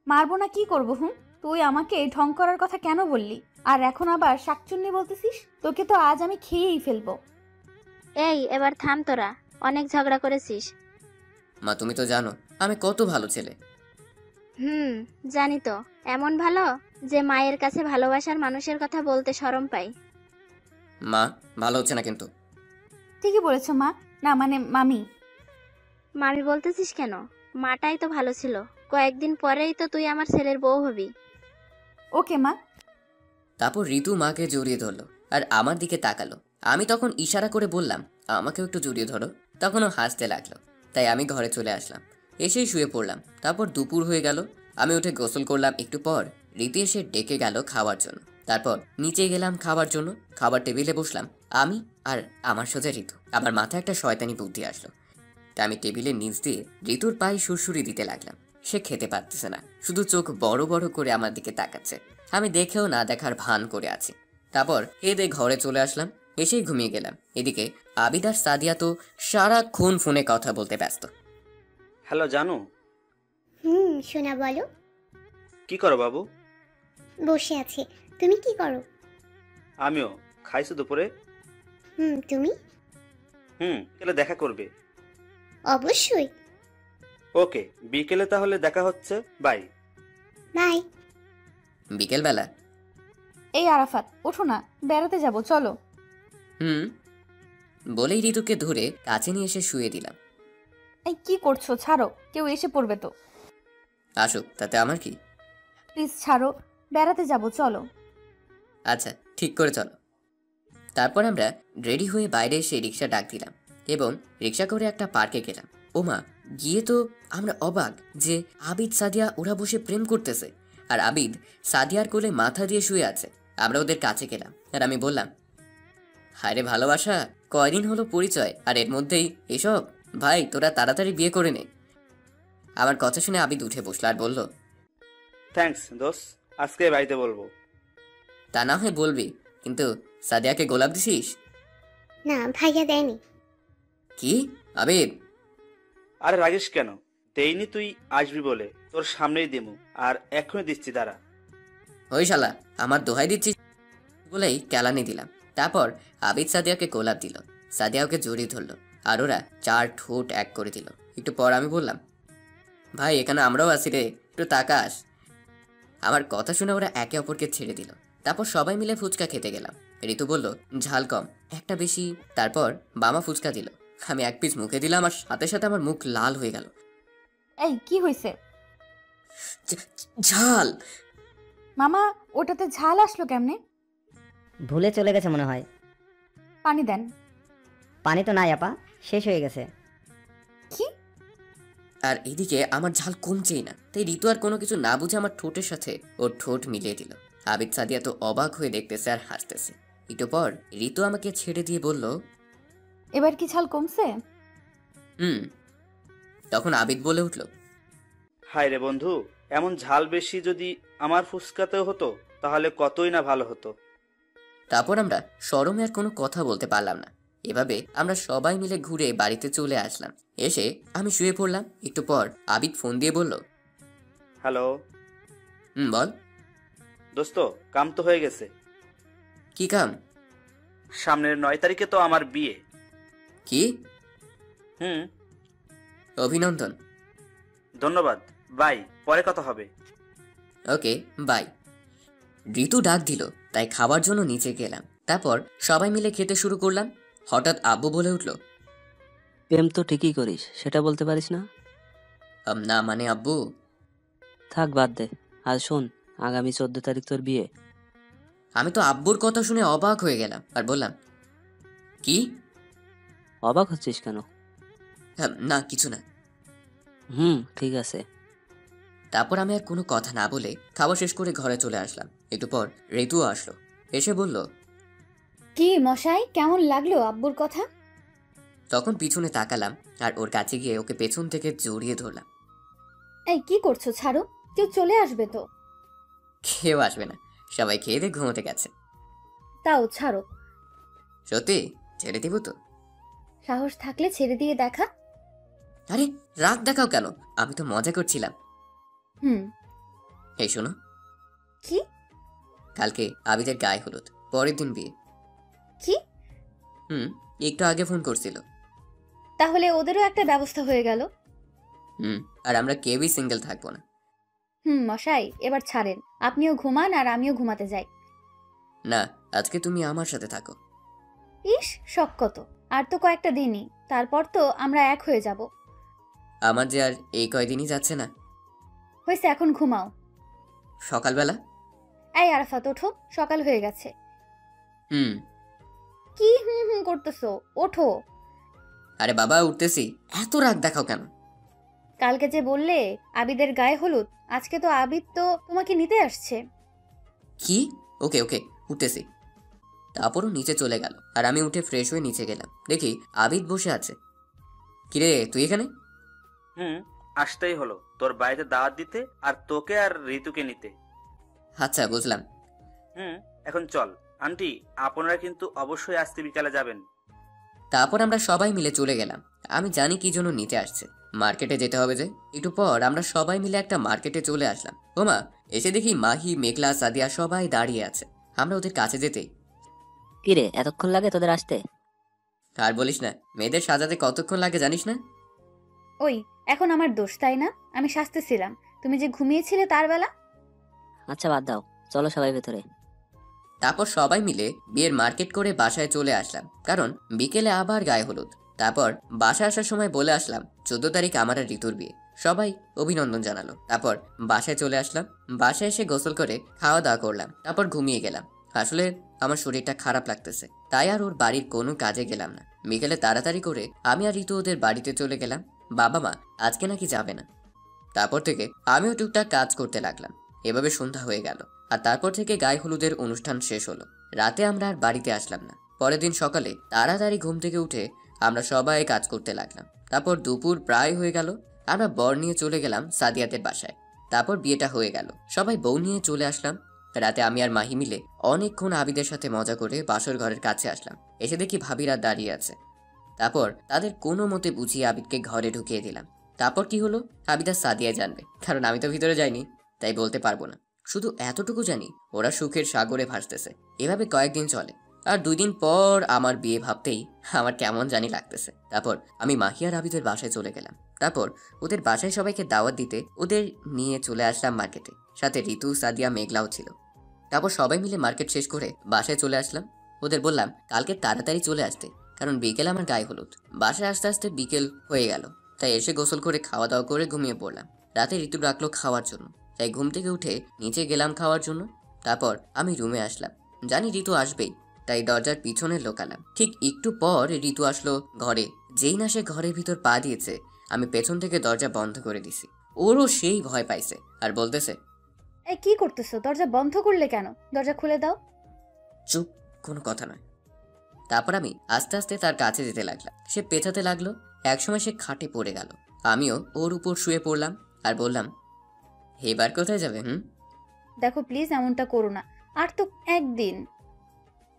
S4: মারবো না কি করবো? তুই আমাকে ঢং করার কথা কেন বললি? আর এখন আবার শাকচুন্নি বলতেছিস? তোকে তো আজ আমি খেয়েই ফেলবো।
S2: এই এবার থাম, তোরা অনেক ঝগড়া করেছিস।
S1: মা তুমি তো জানো আমি কত ভালো ছেলে।
S2: জানি তো, এমন ভালো যে মায়ের কাছে ভালোবাসার মানুষের কথা বলতে শরম পাই।
S1: মা ভালো হচ্ছে না কিন্তু।
S4: ঠিকই বলেছ মা, না মানে মামি।
S2: মামি বলতেছিস কেন? মাটাই তো ভালো ছিল। কয়েকদিন পরেই তো তুই আমার ছেলের বউ হবি।
S4: ওকে মা।
S1: তারপর ঋতু মাকে জড়িয়ে ধরলো আর আমার দিকে তাকালো। আমি তখন ইশারা করে বললাম, আমাকেও একটু জড়িয়ে ধরো। তখনও হাসতে লাগলো। তাই আমি ঘরে চলে আসলাম, এসেই শুয়ে পড়লাম। তারপর দুপুর হয়ে গেল, আমি উঠে গোসল করলাম। একটু পর রীতি এসে ডেকে গেল খাওয়ার জন্য। তারপর নিচে গেলাম খাবার জন্য। খাবার টেবিলে বসলাম আমি আর আমার সোজা ঋতু। আমার মাথায় একটা শয়তানি বুদ্ধি আসলো। তা আমি টেবিলের নিচ দিয়ে ঋতুর পায়ে সুরসুরি দিতে লাগলাম। সে খেতে পারতেছে না, শুধু চোখ বড় বড় করে আমার দিকে তাকাচ্ছে। আমি দেখেও না দেখার ভান করে আছি। তারপর খেয়ে ঘরে চলে আসলাম, এসেই ঘুমিয়ে গেলাম। এদিকে আবিদ আর সাদিয়া তো সারাক্ষণ ফোনে কথা বলতে ব্যস্ত।
S5: হ্যালো জানু,
S8: শোনা বলো।
S5: কি করো বাবু?
S8: বসে আছি, তুমি কি করো?
S5: আমিও। খাইছো দুপুরে?
S8: তুমি?
S5: বিকেলে দেখা করবে?
S8: অবশ্যই।
S5: ওকে, বিকেলে তাহলে দেখা হচ্ছে। বাই।
S8: বাই।
S1: বিকেলবেলা
S4: এই আরাফাত, ওঠো না, বেড়াতে যাব, চলো।
S1: বলেই ঋতুকে ধরে কাছে নিয়ে এসে শুয়ে দিলাম।
S4: এই কি করছো? ছাড়ো, কেউ এসে পড়বে তো।
S1: আসুক, তাতে আমার কি।
S4: প্লিজ ছাড়ো, বেড়াতে যাব, চলো।
S1: আচ্ছা, ঠিক করে চলো। তারপর আমরা রেডি হয়ে বাইরে এসে রিক্সা ডাক দিলাম এবং রিক্সা করে একটা পার্কে গেলাম। ওমা, গিয়ে তো আমরা অবাক যে আবিদ সাদিয়া ওরা বসে প্রেম করতেছে, আর আবিদ সাদিয়ার কোলে মাথা দিয়ে শুয়ে আছে। আমরা ওদের কাছে গেলাম আর আমি বললাম, হায়রে ভালোবাসা, কয়দিন হলো পরিচয় আর এর মধ্যেই এসব। ভাই তোরা তাড়াতাড়ি বিয়ে করে নে। আমার কথা শুনে আবিদ উঠে বসলো আর বলল,
S5: থ্যাঙ্কস দোস্ত, আজকে বাড়িতে বলবো।
S1: তা না হয় বলবি, কিন্তু সাদিয়াকে গোলাপ দিছিস?
S8: না, ভাইয়া দেয়নি।
S1: কি আবিদ?
S5: আরে রাগিস কেন? দেইনি, তুই আসবি বলে তোর সামনেই দিমু, আর এখনই দিচ্ছি, দাঁড়া।
S1: ওই শালা, আমার দোহাই দিচ্ছিস বলেই কেলানি দিলাম। তারপর আবিদ সাদিয়াকে গোলাপ দিল, সাদিয়া ওকে জড়িয়ে ধরলো আর ওরা 4 ঠোঁট এক করে দিল। একটু পর আমি বললাম, ভাই এখানে আমরাও আছি রে, একটু তাকাস। আমার কথা শুনে ওরা একে অপরকে ছেড়ে দিল। তারপর সবাই মিলে ফুচকা খেতে গেলাম। ঋতু বলল ঝাল কম, একটা বেশি। তারপর বামা ফুচকা দিল, আমি এক পিস মুখে দিলাম আর সাথে সাথে আমার মুখ লাল হয়ে গেল।
S4: এই কি হয়েছে?
S1: ঝাল।
S4: মামা, ওটাতে ঝাল আসলো কেমনে?
S6: ভুলে চলে গেছে মনে হয়।
S4: পানি দেন।
S6: পানি তো নাই আপা, শেষ হয়ে গেছে।
S4: কি?
S1: আর এদিকে আমার ঝাল কমছেই না, তাই ঋতু আর কোনো কিছু না বুঝে আমার ঠোঁটের সাথে ওর ঠোঁট মিলিয়ে দিল। আবিদ সাদিয়া তো অবাক হয়ে দেখতেছে আর হাসতেছে। একটু পর ঋতু আমাকে ছেড়ে দিয়ে বলল,
S4: এবার কি ঝাল কমছে?
S1: তখন আবিদ বলে উঠল,
S5: হায় রে বন্ধু, এমন ঝাল বেশি যদি আমার ফুসকাতেও হতো তাহলে কতই না ভালো হতো।
S1: তারপর আমরা শরমে আর কোনো কথা বলতে পারলাম না। এভাবে আমরা সবাই মিলে ঘুরে বাড়িতে চলে আসলাম। এসে আমি শুয়ে পড়লাম। একটু পর আবিদ ফোন দিয়ে বলল,
S5: হ্যালো।
S1: বল।
S5: দোস্ত, কাম তো হয়ে গেছে।
S1: কি কাম?
S5: সামনের 9 তারিখে তো আমার বিয়ে।
S1: কি? অভিনন্দন।
S5: ধন্যবাদ, বাই, পরে কথা হবে।
S1: ওকে, বাই। ঋতু ডাক দিল, তাই খাবার জন্য নিচে গেলাম। তারপর সবাই মিলে খেতে শুরু করলাম। হঠাৎ আব্বু বলে উঠল,
S3: প্রেম তো ঠিকই করিস, সেটা বলতে পারিস না?
S1: না মানে আব্বু।
S3: থাক, বাদ দে। আর শোন, আগামী 14 তারিখ তোর বিয়ে।
S1: আমি তো আব্বুর কথা শুনে অবাক হয়ে গেলাম আর বললাম, কি?
S3: অবাক হচ্ছিস কেন?
S1: না কিছু না।
S3: ঠিক আছে।
S1: তারপর আমি আর কোনো কথা না বলে খাবার শেষ করে ঘরে চলে আসলাম। একটু পর ঋতুও আসলো, এসে বলল,
S10: কি মশাই, কেমন লাগলো আব্বুর কথা?
S1: তখন পিছনে তাকালাম আর ওর কাছে গিয়ে ওকে পেছন থেকে জড়িয়ে ধরলাম।
S10: এই কি করছো? ছাড়ো, কেউ চলে আসবে তো।
S1: কেউ আসবে না, সবাই খেয়ে দিয়ে ঘুমোতে গেছে।
S10: তাও ছাড়ো।
S1: সত্যি ছেড়ে দিব তো?
S10: সাহস থাকলে ছেড়ে দিয়ে দেখা।
S1: আরে রাগ দেখাও কেন, আমি তো মজা করছিলাম। এই শোনো।
S10: কি?
S1: কালকে আবিদের গায়ে হলুদ, পরের দিন বিয়ে।
S10: কি?
S1: একটু আগে ফোন করছিল।
S10: তাহলে ওদেরও একটা ব্যবস্থা হয়ে গেল।
S1: আর আমরা কেউই সিঙ্গেল থাকবো না।
S10: মশাই, এবার ছাড়েন, আপনিও ঘুমান আর আমিও ঘুমাতে যাই।
S1: না, আজকে তুমি আমার সাথে থাকো।
S10: ইস, শখ কত! আর তো কয়েকটা দিনই, তারপর তো আমরা এক হয়ে যাব।
S1: আমার যে আর এই কয়দিনই যাচ্ছে না।
S10: হয়েছে, এখন ঘুমাও।
S1: সকালবেলা?
S10: এই আরাফাত, ওঠো, সকাল হয়ে গেছে। কি করতেছো? ওঠো।
S1: আরে বাবা, উঠতেছি। এত রাগ দেখাও কেন?
S10: কালকে যে বললে আবিদের গায়ে হলুদ, আজকে তো আবিদ তো তোমাকে নিতে আসছে।
S1: কি? ওকে ওকে উঠতেছি। তারপরও নিচে চলে গেল আর আমি উঠে ফ্রেশ হয়ে নিচে গেলাম, দেখি আবিদ বসে আছে। কিরে তুই এখানে?
S5: আসতেই হলো তোর বাড়িতে দাওয়াত দিতে আর তোকে আর ঋতুকে নিতে।
S1: আচ্ছা বুঝলাম।
S5: এখন চল। আন্টি আপনারা কিন্তু অবশ্যই আজকে বিকালে যাবেন।
S1: তারপর আমরা সবাই মিলে চলে গেলাম। আমি জানি কি জন্য নিতে আসছে, মার্কেটে যেতে হবে যে। একটু পর আমরা সবাই মিলে একটা মার্কেটে চলে আসলাম। ওমা, এসে দেখি মাহি, মেঘলা, সাদিয়া সবাই দাঁড়িয়ে আছে। আমরা ওদের কাছে যেতেই,
S3: কিরে এতক্ষণ লাগে তোদের আসতে?
S1: আর বলিস না, মেয়েদের সাজাতে কতক্ষণ লাগে জানিস না?
S10: ওই এখন আমার দোষ তাই না? আমি সাজতেছিলাম, তুমি যে ঘুমিয়েছিলে তার বেলা।
S3: আচ্ছা বাদ দাও, চলো সবাই ভেতরে।
S1: তারপর সবাই মিলে বিয়ের মার্কেট করে বাসায় চলে আসলাম, কারণ বিকেলে আবার গায়ে হলুদ। তারপর বাসায় আসার সময় বলে আসলাম 14 তারিখ আমার আর ঋতুর বিয়ে। সবাই অভিনন্দন জানালো। তারপর বাসায় চলে আসলাম। বাসায় এসে গোসল করে খাওয়া দাওয়া করলাম, তারপর ঘুমিয়ে গেলাম। আসলে আমার শরীরটা খারাপ লাগতেছে, তাই আর ওর বাড়ির কোনো কাজে গেলাম না। বিকেলে তাড়াতাড়ি করে আমি আর ঋতু ওদের বাড়িতে চলে গেলাম। বাবা মা আজকে নাকি যাবে না। তারপর থেকে আমিও টুকটাক কাজ করতে লাগলাম। এভাবে সন্ধ্যা হয়ে গেল, আর তারপর থেকে গায়ে হলুদের অনুষ্ঠান শেষ হলো। রাতে আমরা আর বাড়িতে আসলাম না। পরের দিন সকালে তাড়াতাড়ি ঘুম থেকে উঠে আমরা সবাই কাজ করতে লাগলাম। তারপর দুপুর প্রায় হয়ে গেল, আমরা বর নিয়ে চলে গেলাম সাদিয়াদের বাসায়। তারপর বিয়েটা হয়ে গেল, সবাই বউ নিয়ে চলে আসলাম। রাতে আমি আর মাহি মিলে অনেকক্ষণ আবিদের সাথে মজা করে বাসর ঘরের কাছে আসলাম। এসে দেখি ভাবিরা দাঁড়িয়ে আছে। তারপর তাদের কোনো মতে বুঝিয়ে আবিদকে ঘরে ঢুকিয়ে দিলাম। তারপর কি হলো আবিদ আর সাদিয়া জানবে, কারণ আমি তো ভিতরে যাইনি, তাই বলতে পারবো না। শুধু এতটুকু জানি ওরা সুখের সাগরে ভাসতেছে। এভাবে কয়েকদিন চলে, আর 2 দিন পর আমার বিয়ে ভাবতেই আমার কেমন জানি লাগতেছে। তারপর আমি মাহি আর আবিদের বাসায় চলে গেলাম। তারপর ওদের বাসায় সবাইকে দাওয়াত দিতে ওদের নিয়ে চলে আসলাম মার্কেটে। সাথে ঋতু, সাদিয়া, মেঘলাও ছিল। তারপর সবাই মিলে মার্কেট শেষ করে বাসায় চলে আসলাম। ওদের বললাম কালকে তাড়াতাড়ি চলে আসতে, কারণ বিকেল আমার গায়ে হলুদ। বাসায় আসতে আসতে বিকেল হয়ে গেল, তাই এসে গোসল করে খাওয়া দাওয়া করে ঘুমিয়ে পড়লাম। রাতে ঋতু ডাকলো খাওয়ার জন্য, তাই ঘুম থেকে উঠে নিচে গেলাম খাওয়ার জন্য। তারপর আমি রুমে আসলাম, জানি ঋতু আসবেই, তাই দরজার পিছনে লোকালাম। ঠিক একটু পর ঋতু আসলো ঘরে। যেই না সে ঘরের ভিতর পা দিয়েছে, আমি পেছন থেকে দরজা বন্ধ করে দিছি। ওরও সেই ভয় পাইছে আর বলতেছে,
S10: এই কি করতেছো? দরজা বন্ধ করলে কেন? দরজা খুলে দাও।
S1: চুপ, কোনো কথা নয়। তারপর আমি আস্তে আস্তে তার কাছে যেতে লাগলাম। সে পেছাতে লাগলো। একসময় সে খাটে পড়ে গেল। আমিও ওর উপর শুয়ে পড়লাম আর বললাম, এবার কোথায় যাবে?
S10: দেখো প্লিজ এমনটা করো না, আর তো একদিন।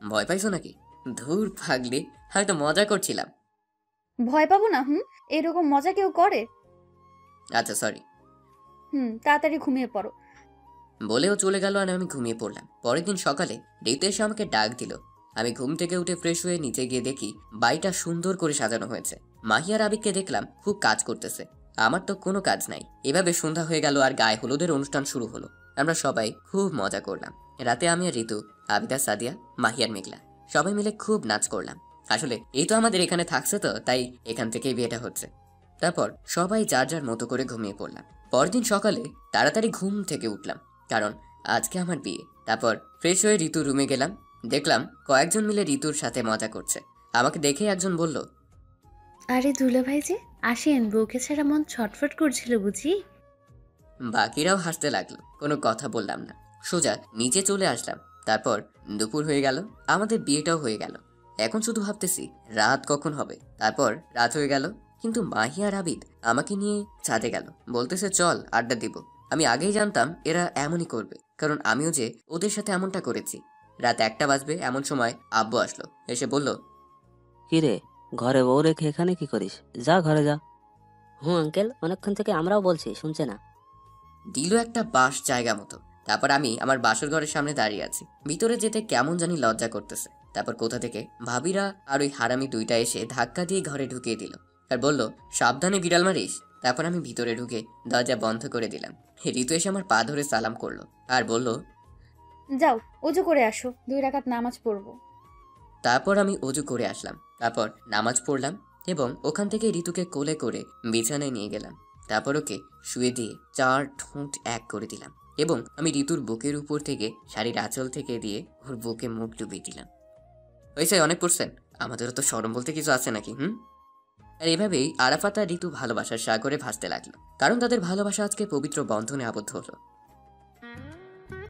S1: ভয় পাইছো নাকি? ধুর পাগলি, আমি তো মজা করছিলাম।
S10: ভয় পাবো না? এরকম মজা কেউ করে?
S1: আচ্ছা সরি।
S10: তাড়াতাড়ি ঘুমিয়ে পড়ো।
S1: বলেও চলে গেল আর আমি ঘুমিয়ে পড়লাম। পরের দিন সকালে ঋতু এসে আমাকে ডাক দিল। আমি ঘুম থেকে উঠে ফ্রেশ হয়ে নিচে গিয়ে দেখি বাড়িটা সুন্দর করে সাজানো হয়েছে। মাহি আর আবিদকে দেখলাম খুব কাজ করতেছে। আমার তো কোনো কাজ নাই। এভাবে সন্ধ্যা হয়ে গেল আর গায়ে হলুদের অনুষ্ঠান শুরু হলো। আমরা সবাই খুব মজা করলাম। রাতে আমি আর ঋতু, আবিদ আর সাদিয়া, মাহি আর মেঘলা সবাই মিলে খুব নাচ করলাম। আসলে এই তো আমাদের এখানে থাকছে, তো তাই এখান থেকেই বিয়েটা হচ্ছে। তারপর সবাই যার যার মতো করে ঘুমিয়ে পড়লাম। পরদিন সকালে তাড়াতাড়ি ঘুম থেকে উঠলাম, কারণ আজকে আমার বিয়ে। তারপর ফ্রেশ হয়ে ঋতুর রুমে গেলাম। দেখলাম কয়েকজন মিলে ঋতুর সাথে মজা করছে। আমাকে দেখে একজন বলল,
S11: আরে দুলাভাই যে আসেন, বউকে ছাড়া মন ছটফট করছিল বুঝি।
S1: বাকিরাও হাসতে লাগলো। কোনো কথা বললাম না, সোজা নিচে চলে আসলাম। তারপর দুপুর হয়ে গেল, আমাদের বিয়েটাও হয়ে গেল। এখন শুধু ভাবতেছি রাত কখন হবে। তারপর রাত হয়ে গেল, কিন্তু মাহি আর আবিদ আমাকে নিয়ে ছাদে গেল। বলতেছে চল আড্ডা দিব। আমি আগেই জানতাম এরা এমনই করবে, কারণ আমিও যে ওদের সাথে এমনটা করেছি। রাত 1টা বাজবে এমন সময় আব্বু আসলো। এসে বলল,
S3: কিরে ঘরে বউ রেখে এখানে কি করিস? যা ঘরে যা। আঙ্কেল, অনেকক্ষণ থেকে আমরাও বলছি, শুনছে না।
S1: দিল একটা বাস জায়গা মতো। তারপর আমি আমার বাসর ঘরের সামনে দাঁড়িয়ে আছি। ভিতরে যেতে কেমন জানি লজ্জা করতেছে। তারপর কোথা থেকে ভাবিরা আর ওই হারামি দুইটা এসে ধাক্কা দিয়ে ঘরে ঢুকিয়ে দিল আর বলল, সাবধানে বিড়াল মারিস। তারপর আমি ভিতরে ঢুকে দরজা বন্ধ করে দিলাম। ঋতু এসে আমার পা ধরে সালাম করলো আর বলল,
S10: যাও ওযু করে আসো, 2 রাকাত নামাজ পড়বো।
S1: তারপর আমি অজু করে আসলাম। তারপর নামাজ পড়লাম এবং ওখান থেকে ঋতুকে কোলে করে বিছানায় নিয়ে গেলাম। তারপর ওকে শুয়ে দিয়ে 4 ঠোঁট এক করে দিলাম এবং আমি ঋতুর বুকের উপর থেকে শাড়ির আঁচল থেকে দিয়ে ওর বুকে মুখ ডুবিয়ে দিলাম। হয়েছে, অনেক পড়ছেন, আমাদেরও তো শরম বলতে কিছু আছে নাকি? আর এভাবেই আরাফাত আর ঋতু ভালোবাসার সাগরে ভাসতে লাগলো, কারণ তাদের ভালোবাসা আজকে পবিত্র বন্ধনে আবদ্ধ হলো।